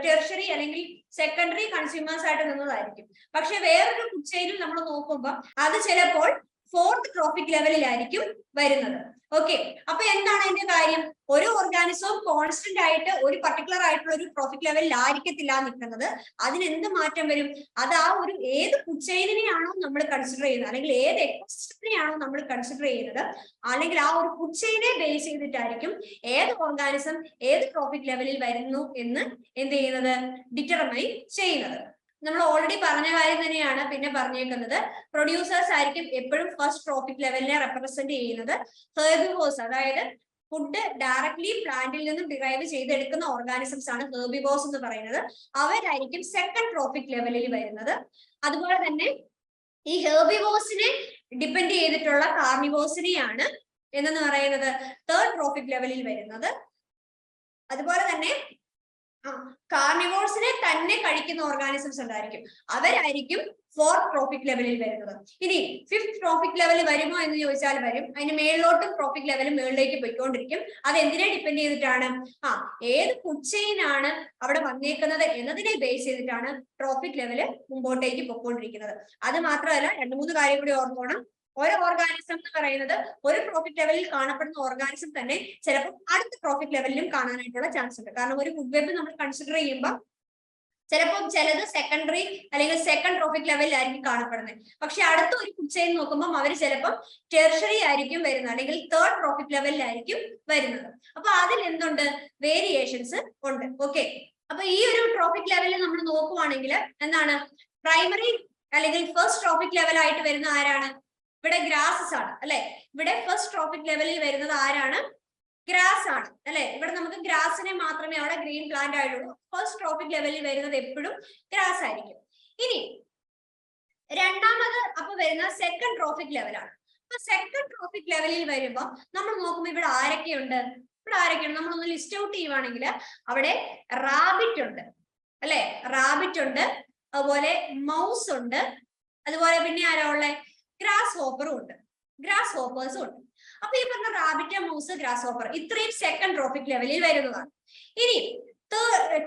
ടെർഷറി അല്ലെങ്കിൽ സെക്കൻഡറി കൺസ്യൂമേഴ്സ് ആയിട്ട് നിന്നതായിരിക്കും. പക്ഷെ വേറൊരു ഫുഡ് ചെയിനിൽ നമ്മൾ നോക്കുമ്പോൾ അത് ചിലപ്പോൾ ഫോർത്ത് ട്രോഫിക് ലെവലിലായിരിക്കും വരുന്നത്. ഓക്കെ, അപ്പൊ എന്താണ് അതിന്റെ കാര്യം, ഒരു ഓർഗാനിസവും കോൺസ്റ്റന്റ് ആയിട്ട് ഒരു പർട്ടിക്കുലർ ആയിട്ടുള്ള ഒരു ട്രോഫിക് ലെവലിൽ ആയിരിക്കത്തില്ല നിൽക്കുന്നത്. അതിനെന്ത് മാറ്റം വരും, അത് ആ ഒരു ഏത് ഫുഡ് ചെയിനിനെയാണോ നമ്മൾ കൺസിഡർ ചെയ്യുന്നത്, അല്ലെങ്കിൽ ഏത് എക്കോസിസ്റ്റത്തിനെയാണോ നമ്മൾ കൺസിഡർ ചെയ്യുന്നത്, അല്ലെങ്കിൽ ആ ഒരു ഫുഡ് ചെയിനെ ബേസ് ചെയ്തിട്ടായിരിക്കും ഏത് ഓർഗാനിസം ഏത് ട്രോഫിക് ലെവലിൽ വരുന്നു എന്ന് എന്ത് ചെയ്യുന്നത്, ഡിറ്റർമൈൻ ചെയ്യുന്നത്. നമ്മൾ ഓൾറെഡി പറഞ്ഞ കാര്യം തന്നെയാണ് പിന്നെ പറഞ്ഞേക്കുന്നത്. പ്രൊഡ്യൂസേഴ്സ് ആയിരിക്കും എപ്പോഴും ഫസ്റ്റ് ട്രോഫിക് ലെവലിനെ റെപ്രസെന്റ് ചെയ്യുന്നത്. ഹെർബിവോർസ്, അതായത് ഫുഡ് ഡയറക്ട്ലി പ്ലാന്റിൽ നിന്നും ഡിറൈവ് ചെയ്തെടുക്കുന്ന ഓർഗാനിസംസ് ആണ് ഹെർബിവോർസ് എന്ന് പറയുന്നത്. അവരായിരിക്കും സെക്കൻഡ് ട്രോഫിക് ലെവലിൽ വരുന്നത്. അതുപോലെ തന്നെ ഈ ഹെർബിവോർസിനെ ഡിപ്പെൻഡ് ചെയ്തിട്ടുള്ള കാർണിവോർസിനെയാണ് എന്നു പറയുന്നത് തേർഡ് ട്രോഫിക് ലെവലിൽ വരുന്നത്. അതുപോലെ തന്നെ കാർണിവോർസിനെ തന്നെ കഴിക്കുന്ന ഓർഗാനിസംസ് ഉണ്ടായിരിക്കും, അവരായിരിക്കും ഫോർത്ത് ട്രോഫിക് ലെവലിൽ വരുന്നത്. ഇനി ഫിഫ്ത് ട്രോഫിക് ലെവലിൽ വരുമോ എന്ന് ചോദിച്ചാൽ വരും. അതിന് മേളിലോട്ടും ട്രോഫിക് ലെവലും മേളിലേക്ക് പോയിക്കൊണ്ടിരിക്കും. അത് എന്തിനെ ഡിപ്പെൻഡ് ചെയ്തിട്ടാണ്, ഏത് ഫുഡ് ചെയിൻ ആണ് അവിടെ വന്നേക്കുന്നത് എന്നതിനെ ബേസ് ചെയ്തിട്ടാണ് ട്രോഫിക് ലെവല് മുമ്പോട്ടേക്ക് പൊയ്ക്കൊണ്ടിരിക്കുന്നത്. അത് മാത്രമല്ല, 2-3 കാര്യം കൂടി ഓർമ്മണം. ഒരു ഓർഗാനിസം എന്ന് പറയുന്നത് ഒരു ട്രോഫിക് ലെവലിൽ കാണപ്പെടുന്ന ഓർഗാനിസം തന്നെ ചിലപ്പോൾ അടുത്ത ട്രോഫിക് ലെവലിലും കാണാനായിട്ടുള്ള ചാൻസ് ഉണ്ട്. കാരണം ഒരു ഫുഡ് വെബ് നമ്മൾ കൺസിഡർ ചെയ്യുമ്പോൾ ചിലപ്പോൾ ചിലത് സെക്കൻഡറി അല്ലെങ്കിൽ സെക്കൻഡ് ട്രോഫിക് ലെവലിലായിരിക്കും കാണപ്പെടുന്നത്. പക്ഷെ അടുത്ത ഒരു ഫുഡ് ചെയിൻ നോക്കുമ്പോൾ അവർ ചിലപ്പോൾ ടെർഷറി ആയിരിക്കും വരുന്നത്, അല്ലെങ്കിൽ തേർഡ് ട്രോഫിക് ലെവലിലായിരിക്കും വരുന്നത്. അപ്പൊ അതിൽ എന്തുണ്ട്, വേരിയേഷൻസ് ഉണ്ട്. ഓക്കെ, അപ്പൊ ഈ ഒരു ട്രോഫിക് ലെവലിൽ നമ്മൾ നോക്കുവാണെങ്കിൽ എന്താണ്, പ്രൈമറി അല്ലെങ്കിൽ ഫസ്റ്റ് ട്രോഫിക് ലെവൽ ആയിട്ട് വരുന്ന ആരാണ്, ഇവിടെ ഗ്രാസസ് ആണ് അല്ലെ. ഇവിടെ ഫസ്റ്റ് ട്രോഫിക് ലെവലിൽ വരുന്നത് ആരാണ്, ഗ്രാസ് ആണ് അല്ലെ. ഇവിടെ നമുക്ക് ഗ്രാസിനെ മാത്രമേ അവിടെ ഗ്രീൻ പ്ലാന്റ് ആയിട്ടുള്ളൂ. ഫസ്റ്റ് ട്രോഫിക് ലെവലിൽ വരുന്നത് എപ്പോഴും ഗ്രാസ് ആയിരിക്കും. ഇനി രണ്ടാമത് അപ്പൊ വരുന്ന സെക്കൻഡ് ട്രോഫിക് ലെവലാണ്. അപ്പൊ സെക്കൻഡ് ട്രോഫിക് ലെവലിൽ വരുമ്പോൾ നമ്മൾ നോക്കുമ്പോൾ ഇവിടെ ആരൊക്കെയുണ്ട്, നമ്മളൊന്ന് ലിസ്റ്റ് ഔട്ട് ചെയ്യുവാണെങ്കിൽ അവിടെ റാബിറ്റ് ഉണ്ട് അല്ലെ, റാബിറ്റ് ഉണ്ട്, അതുപോലെ മൗസ് ഉണ്ട്, അതുപോലെ പിന്നെ ആരാ ഉള്ളത്, ഗ്രാസ് ഹോപ്പറും ഉണ്ട്, ഗ്രാസ് ഹോപ്പേഴ്സും ഉണ്ട്. അപ്പൊ ഈ പറഞ്ഞ റാബിറ്റ്, മൗസ്, ഗ്രാസ് ഹോപ്പർ ഇത്രയും സെക്കൻഡ് ട്രോഫിക് ലെവലിൽ വരുന്നതാണ്. ഇനി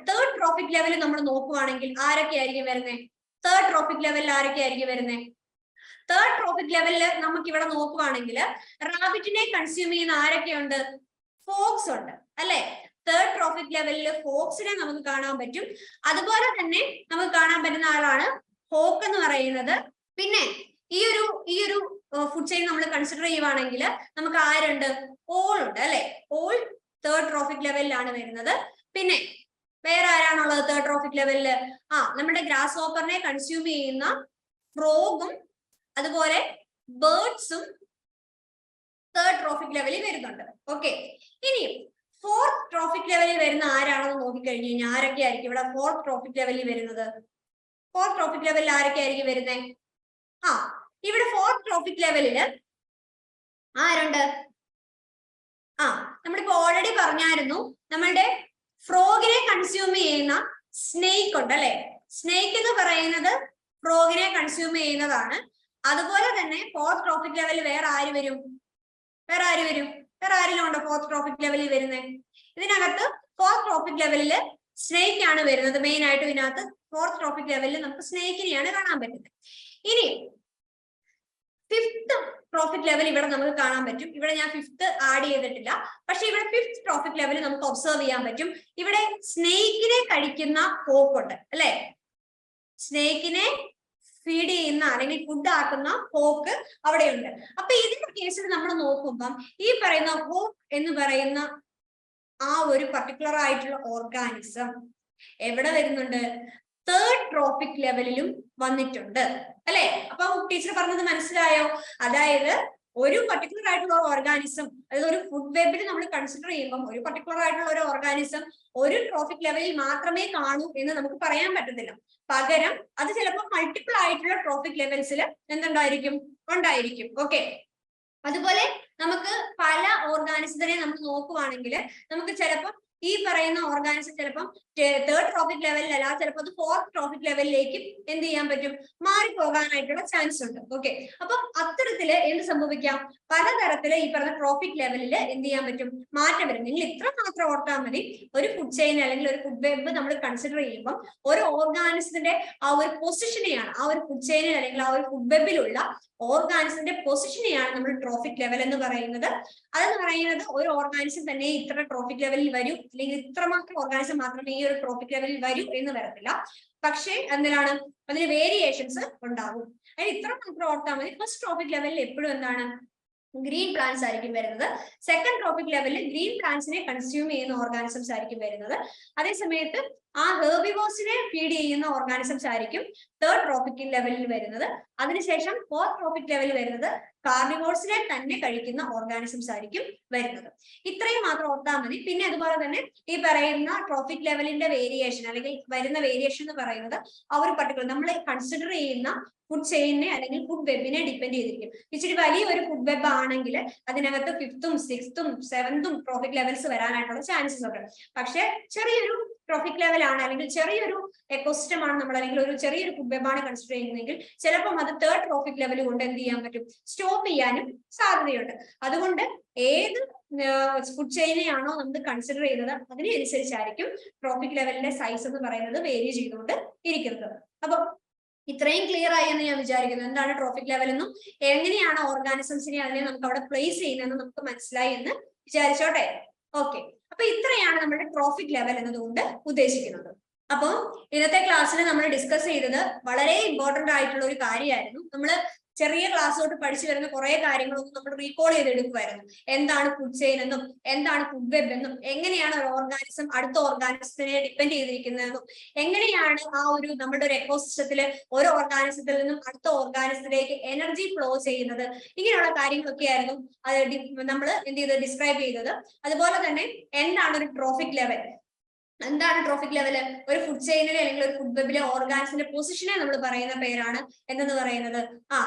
തേർഡ് ട്രോഫിക് ലെവലിൽ നമ്മൾ നോക്കുവാണെങ്കിൽ ആരൊക്കെ ആയിരിക്കും വരുന്നത്, തേർഡ് ട്രോഫിക് ലെവലിൽ ആരൊക്കെ ആയിരിക്കും വരുന്നത്, തേർഡ് ട്രോഫിക് ലെവലിൽ നമുക്ക് ഇവിടെ നോക്കുവാണെങ്കിൽ റാബിറ്റിനെ കൺസ്യൂം ചെയ്യുന്ന ആരൊക്കെയുണ്ട്, ഫോക്സ് ഉണ്ട് അല്ലെ. തേർഡ് ട്രോഫിക് ലെവലിൽ ഫോക്സിനെ നമുക്ക് കാണാൻ പറ്റും. അതുപോലെ തന്നെ നമുക്ക് കാണാൻ പറ്റുന്ന ആളാണ് ഹോക്ക് എന്ന് പറയുന്നത്. പിന്നെ ഈ ഒരു ഫുഡ് ചെയിൻ നമ്മൾ കൺസിഡർ ചെയ്യുവാണെങ്കിൽ നമുക്ക് ആരുണ്ട്, ഓൾ ഉണ്ട് അല്ലെ. ഓൾ തേർഡ് ട്രോഫിക് ലെവലിലാണ് വരുന്നത്. പിന്നെ വേറെ ആരാണുള്ളത് തേർഡ് ട്രോഫിക് ലെവലില്, നമ്മുടെ ഗ്രാസ് ഹോപ്പറിനെ കൺസ്യൂം ചെയ്യുന്ന ഫ്രോഗും അതുപോലെ ബേർഡ്സും തേർഡ് ട്രോഫിക് ലെവലിൽ വരുന്നുണ്ട്. ഓക്കെ, ഇനി ഫോർത്ത് ട്രോഫിക് ലെവലിൽ വരുന്ന ആരാണെന്ന് നോക്കിക്കഴിഞ്ഞു കഴിഞ്ഞാൽ ആരൊക്കെ ആയിരിക്കും ഇവിടെ ഫോർത്ത് ട്രോഫിക് ലെവലിൽ വരുന്നത്, ഫോർത്ത് ട്രോഫിക് ലെവലിൽ ആരൊക്കെ ആയിരിക്കും വരുന്നത്, ഇവിടെ ഫോർത്ത് ട്രോഫിക് ലെവലില് ആരുണ്ട്, നമ്മളിപ്പോ ഓൾറെഡി പറഞ്ഞായിരുന്നു, നമ്മളുടെ ഫ്രോഗിനെ കൺസ്യൂം ചെയ്യുന്ന സ്നേക്ക് ഉണ്ട് അല്ലെ. സ്നേക്ക് എന്ന് പറയുന്നത് ഫ്രോഗിനെ കൺസ്യൂം ചെയ്യുന്നതാണ്. അതുപോലെ തന്നെ ഫോർത്ത് ട്രോഫിക് ലെവലിൽ വേറെ ആര് വരും, വേറെ ആരെങ്കിലും ഉണ്ടോ ഫോർത്ത് ട്രോഫിക് ലെവലിൽ വരുന്നത്. ഇതിനകത്ത് ഫോർത്ത് ട്രോഫിക് ലെവലില് സ്നേക്ക് ആണ് വരുന്നത് മെയിൻ ആയിട്ട്. ഇതിനകത്ത് ഫോർത്ത് ട്രോഫിക് ലെവലിൽ നമുക്ക് സ്നേക്കിനെയാണ് കാണാൻ പറ്റുന്നത്. ഇനി ഫിഫ്ത്ത് ട്രോഫിക് ലെവൽ ഇവിടെ നമുക്ക് കാണാൻ പറ്റും. ഇവിടെ ഞാൻ ഫിഫ്ത്ത് ആഡ് ചെയ്തിട്ടില്ല, പക്ഷെ ഇവിടെ ഫിഫ്ത്ത് ട്രോഫിക് ലെവൽ നമുക്ക് ഒബ്സർവ് ചെയ്യാൻ പറ്റും. ഇവിടെ സ്നേക്കിനെ കഴിക്കുന്ന ഹോക്ക് അല്ലെ, സ്നേക്കിനെ ഫീഡ് ചെയ്യുന്ന അല്ലെങ്കിൽ ഫുഡ് ആക്കുന്ന ഹോക്ക് അവിടെയുണ്ട്. അപ്പൊ ഇതിന്റെ കേസിൽ നമ്മൾ നോക്കുമ്പം ഈ പറയുന്ന ഹോക്ക് എന്ന് പറയുന്ന ആ ഒരു പർട്ടിക്കുലർ ആയിട്ടുള്ള ഓർഗാനിസം എവിടെ വരുന്നുണ്ട്? തേർഡ് ട്രോഫിക് ലെവലിലും വന്നിട്ടുണ്ട് അല്ലെ. അപ്പൊ ടീച്ചർ പറഞ്ഞത് മനസ്സിലായോ? അതായത് ഒരു പർട്ടിക്കുലർ ആയിട്ടുള്ള ഓർഗാനിസം, അതായത് ഒരു ഫുഡ് വെബിൽ നമ്മൾ കൺസിഡർ ചെയ്യുമ്പോൾ ഒരു പർട്ടിക്കുലർ ആയിട്ടുള്ള ഒരു ഓർഗാനിസം ഒരു ട്രോഫിക് ലെവലിൽ മാത്രമേ കാണൂ എന്ന് നമുക്ക് പറയാൻ പറ്റത്തില്ല. പകരം അത് ചിലപ്പോൾ മൾട്ടിപ്പിൾ ആയിട്ടുള്ള ട്രോഫിക് ലെവൽസിൽ എന്തുണ്ടായിരിക്കും? ഉണ്ടായിരിക്കും. ഓക്കെ, അതുപോലെ നമുക്ക് പല ഓർഗാനിസത്തിനെ നമ്മൾ നോക്കുവാണെങ്കിൽ നമുക്ക് ചിലപ്പോൾ ഈ പറയുന്ന ഓർഗാനിസം ചിലപ്പം തേർഡ് ട്രോഫിക് ലെവലിലല്ല, ചിലപ്പോൾ അത് ഫോർത്ത് ട്രോഫിക് ലെവലിലേക്ക് എന്ത് ചെയ്യാൻ പറ്റും? മാറിപ്പോകാനായിട്ടുള്ള ചാൻസ് ഉണ്ട്. ഓക്കെ, അപ്പം അത്തരത്തില് എന്ത് സംഭവിക്കാം? പലതരത്തില് ഈ പറഞ്ഞ ട്രോഫിക് ലെവലിൽ എന്ത് ചെയ്യാൻ പറ്റും? മാറ്റം വരും. നിങ്ങൾ ഇത്ര മാത്രം ഓർത്താൽ മതി, ഒരു ഫുഡ് ചെയിൻ അല്ലെങ്കിൽ ഒരു ഫുഡ് വെബ് നമ്മൾ കൺസിഡർ ചെയ്യുമ്പോൾ ഒരു ഓർഗാനിസത്തിന്റെ ആ ഒരു പൊസിഷനെയാണ്, ആ ഒരു ഫുഡ് ചെയിനിൽ അല്ലെങ്കിൽ ആ ഒരു ഫുഡ് വെബിലുള്ള ഓർഗാനിസത്തിന്റെ പൊസിഷനെയാണ് നമ്മൾ ട്രോഫിക് ലെവൽ എന്ന് പറയുന്നത്. അതെന്ന് പറയുന്നത് ഒരു ഓർഗാനിസം തന്നെ ഇത്ര ട്രോഫിക് ലെവലിൽ വരും, അല്ലെങ്കിൽ ഇത്രമാത്രം ഓർഗാനിസം മാത്രമേ ഈ ഒരു ട്രോഫിക് ലെവലിൽ വരൂ എന്ന് വരത്തില്ല. പക്ഷേ എന്തിനാണ്? അതിന് വേരിയേഷൻസ് ഉണ്ടാകും. അതിന് ഇത്ര മാത്രം ഓർത്താൽ മതി. ഫസ്റ്റ് ട്രോഫിക് ലെവലിൽ എപ്പോഴും എന്താണ്? ഗ്രീൻ പ്ലാന്റ്സ് ആയിരിക്കും വരുന്നത്. സെക്കൻഡ് ട്രോഫിക് ലെവലിൽ ഗ്രീൻ പ്ലാന്റ്സിനെ കൺസ്യൂം ചെയ്യുന്ന ഓർഗാനിസംസ് ആയിരിക്കും വരുന്നത്. അതേസമയത്ത് ആ ഹെർബിവോഴ്സിനെ ഫീഡ് ചെയ്യുന്ന ഓർഗാനിസംസ് ആയിരിക്കും തേർഡ് ട്രോഫിക് ലെവലിൽ വരുന്നത്. അതിനുശേഷം ഫോർത്ത് ട്രോഫിക് ലെവൽ വരുന്നത് കാർണിവോഴ്സിനെ തന്നെ കഴിക്കുന്ന ഓർഗാനിസംസ് ആയിരിക്കും വരുന്നത്. ഇത്രയും മാത്രം ഓർത്താൽ മതി. പിന്നെ അതുപോലെ തന്നെ ഈ പറയുന്ന ട്രോഫിക് ലെവലിന്റെ വേരിയേഷൻ അല്ലെങ്കിൽ വരുന്ന വേരിയേഷൻ എന്ന് പറയുന്നത് ആ ഒരു പർട്ടിക്കുലർ നമ്മൾ കൺസിഡർ ചെയ്യുന്ന ഫുഡ് ചെയിനെ അല്ലെങ്കിൽ ഫുഡ് വെബിനെ ഡിപ്പെൻഡ് ചെയ്തിരിക്കും. ഇച്ചിരി വലിയ ഒരു ഫുഡ് വെബ് ആണെങ്കിൽ അതിനകത്ത് ഫിഫ്ത്തും സിക്സ്തും സെവൻത്തും ട്രോഫിക് ലെവൽസ് വരാനായിട്ടുള്ള ചാൻസസ് ഉണ്ട്. പക്ഷെ ചെറിയൊരു ട്രോഫിക് ലെവൽ ആണ് അല്ലെങ്കിൽ ചെറിയൊരു എക്കോസിസ്റ്റം ആണ് നമ്മൾ, അല്ലെങ്കിൽ ഒരു ചെറിയൊരു ഫുഡ് വെബ് ആണ് കൺസിഡർ ചെയ്യുന്നതെങ്കിൽ ചിലപ്പം അത് തേർഡ് ട്രോഫിക് ലെവൽ കൊണ്ട് എന്ത് ചെയ്യാൻ പറ്റും? സ്റ്റോപ്പ് ചെയ്യാനും സാധ്യതയുണ്ട്. അതുകൊണ്ട് ഏത് ഫുഡ് ചെയിനെയാണോ നമ്മൾ കൺസിഡർ ചെയ്യുന്നത് അതിനനുസരിച്ചായിരിക്കും ട്രോഫിക് ലെവലിന്റെ സൈസ് എന്ന് പറയുന്നത് വേരി ചെയ്തുകൊണ്ട് ഇരിക്കുന്നത്. അപ്പൊ ഇത്രയും ക്ലിയർ ആയി എന്ന് ഞാൻ വിചാരിക്കുന്നു. എന്താണ് ട്രോഫിക് ലെവൽ എന്നും എങ്ങനെയാണ് ഓർഗാനിസംസിനെ അതിനെ നമുക്ക് അവിടെ പ്ലേസ് ചെയ്യുന്നതെന്ന് നമുക്ക് മനസ്സിലായി എന്ന് വിചാരിച്ചോട്ടെ. ഓക്കെ, അപ്പൊ ഇത്രയാണ് നമ്മുടെ ട്രോഫിക് ലെവൽ എന്നതുകൊണ്ട് ഉദ്ദേശിക്കുന്നത്. അപ്പോൾ ഇന്നത്തെ ക്ലാസ്സിൽ നമ്മൾ ഡിസ്കസ് ചെയ്തത് വളരെ ഇമ്പോർട്ടന്റ് ആയിട്ടുള്ള ഒരു കാര്യമായിരുന്നു. നമ്മൾ ചെറിയ ക്ലാസ് തൊട്ട് പഠിച്ചു വരുന്ന കുറെ കാര്യങ്ങളൊന്നും നമ്മൾ റീകോൾ ചെയ്തെടുക്കുമായിരുന്നു. എന്താണ് ഫുഡ് ചെയിൻ എന്നും എന്താണ് ഫുഡ് വെബ് എന്നും എങ്ങനെയാണ് ഒരു ഓർഗാനിസം അടുത്ത ഓർഗാനിസത്തിനെ ഡിപ്പെൻഡ് ചെയ്തിരിക്കുന്നതെന്നും എങ്ങനെയാണ് ആ ഒരു നമ്മുടെ ഒരു എക്കോസിസ്റ്റത്തില് ഓരോ ഓർഗാനിസത്തിൽ നിന്നും അടുത്ത ഓർഗാനിസത്തിലേക്ക് എനർജി ഫ്ലോ ചെയ്യുന്നത്, ഇങ്ങനെയുള്ള കാര്യങ്ങളൊക്കെ ആയിരുന്നു നമ്മൾ എന്ത് ചെയ്ത് ഡിസ്ക്രൈബ് ചെയ്തത്. അതുപോലെ തന്നെ എന്താണ് ഒരു ട്രോഫിക് ലെവൽ, എന്താണ് ട്രോഫിക് ലെവല്? ഒരു ഫുഡ് ചെയിനിലെ അല്ലെങ്കിൽ ഒരു ഫുഡ് വെബിലെ ഓർഗാനിസിന്റെ പൊസിഷനെ നമ്മൾ പറയുന്ന പേരാണ് എന്തെന്ന് പറയുന്നത്?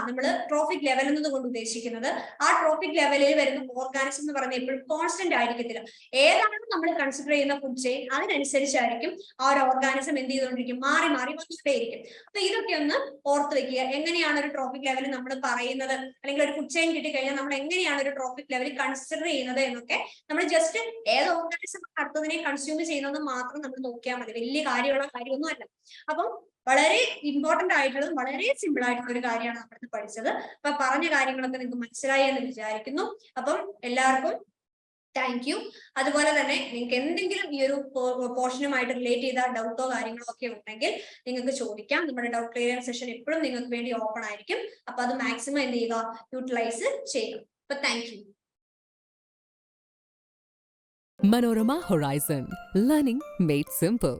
നമ്മൾ ട്രോഫിക് ലെവൽ എന്നതുകൊണ്ട് ഉദ്ദേശിക്കുന്നത് ആ ട്രോഫിക് ലെവലിൽ വരുന്ന ഓർഗാനിസം എന്ന് പറയുന്നത് എപ്പോഴും കോൺസ്റ്റന്റ് ആയിരിക്കത്തില്ല. ഏതാണ് നമ്മൾ കൺസിഡർ ചെയ്യുന്ന ഫുഡ് ചെയിൻ അതിനനുസരിച്ചായിരിക്കും ആ ഒരു ഓർഗാനിസം എന്ത് ചെയ്തുകൊണ്ടിരിക്കും? മാറി മാറി വന്നുകൊണ്ടേയിരിക്കും. അപ്പൊ ഇതൊക്കെ ഒന്ന് ഓർത്ത് വെക്കുക. എങ്ങനെയാണ് ഒരു ട്രോഫിക് ലെവൽ നമ്മൾ പറയുന്നത്, അല്ലെങ്കിൽ ഒരു ഫുഡ് ചെയിൻ കിട്ടിക്കഴിഞ്ഞാൽ നമ്മൾ എങ്ങനെയാണ് ഒരു ട്രോഫിക് ലെവൽ കൺസിഡർ ചെയ്യുന്നത് എന്നൊക്കെ നമ്മൾ ജസ്റ്റ് ഏത് ഓർഗാനിസം അടുത്തതിനെ കൺസ്യൂം ചെയ്യുന്നത് മാത്രം നമ്മൾ നോക്കിയാൽ മതി. വലിയ കാര്യമുള്ള കാര്യമൊന്നും അല്ല. അപ്പം വളരെ ഇമ്പോർട്ടന്റ് ആയിട്ടുള്ളതും വളരെ സിമ്പിൾ ആയിട്ടുള്ള ഒരു കാര്യമാണ് നമ്മൾ പഠിച്ചത്. അപ്പൊ പറഞ്ഞ കാര്യങ്ങളൊക്കെ നിങ്ങൾക്ക് മനസ്സിലായി എന്ന് വിചാരിക്കുന്നു. അപ്പം എല്ലാവർക്കും താങ്ക് യു. അതുപോലെ തന്നെ നിങ്ങൾക്ക് എന്തെങ്കിലും ഈ ഒരു പോർഷനുമായിട്ട് റിലേറ്റ് ചെയ്ത ഡൗട്ടോ കാര്യങ്ങളോ ഒക്കെ ഉണ്ടെങ്കിൽ നിങ്ങൾക്ക് ചോദിക്കാം. നമ്മുടെ ഡൗട്ട് ക്ലിയറൻസ് സെഷൻ എപ്പോഴും നിങ്ങൾക്ക് വേണ്ടി ഓപ്പൺ ആയിരിക്കും. അപ്പൊ അത് മാക്സിമം എന്ത് ചെയ്യുക? യൂട്ടിലൈസ് ചെയ്യുക. അപ്പൊ thank you. Manorama Horizon, learning made simple.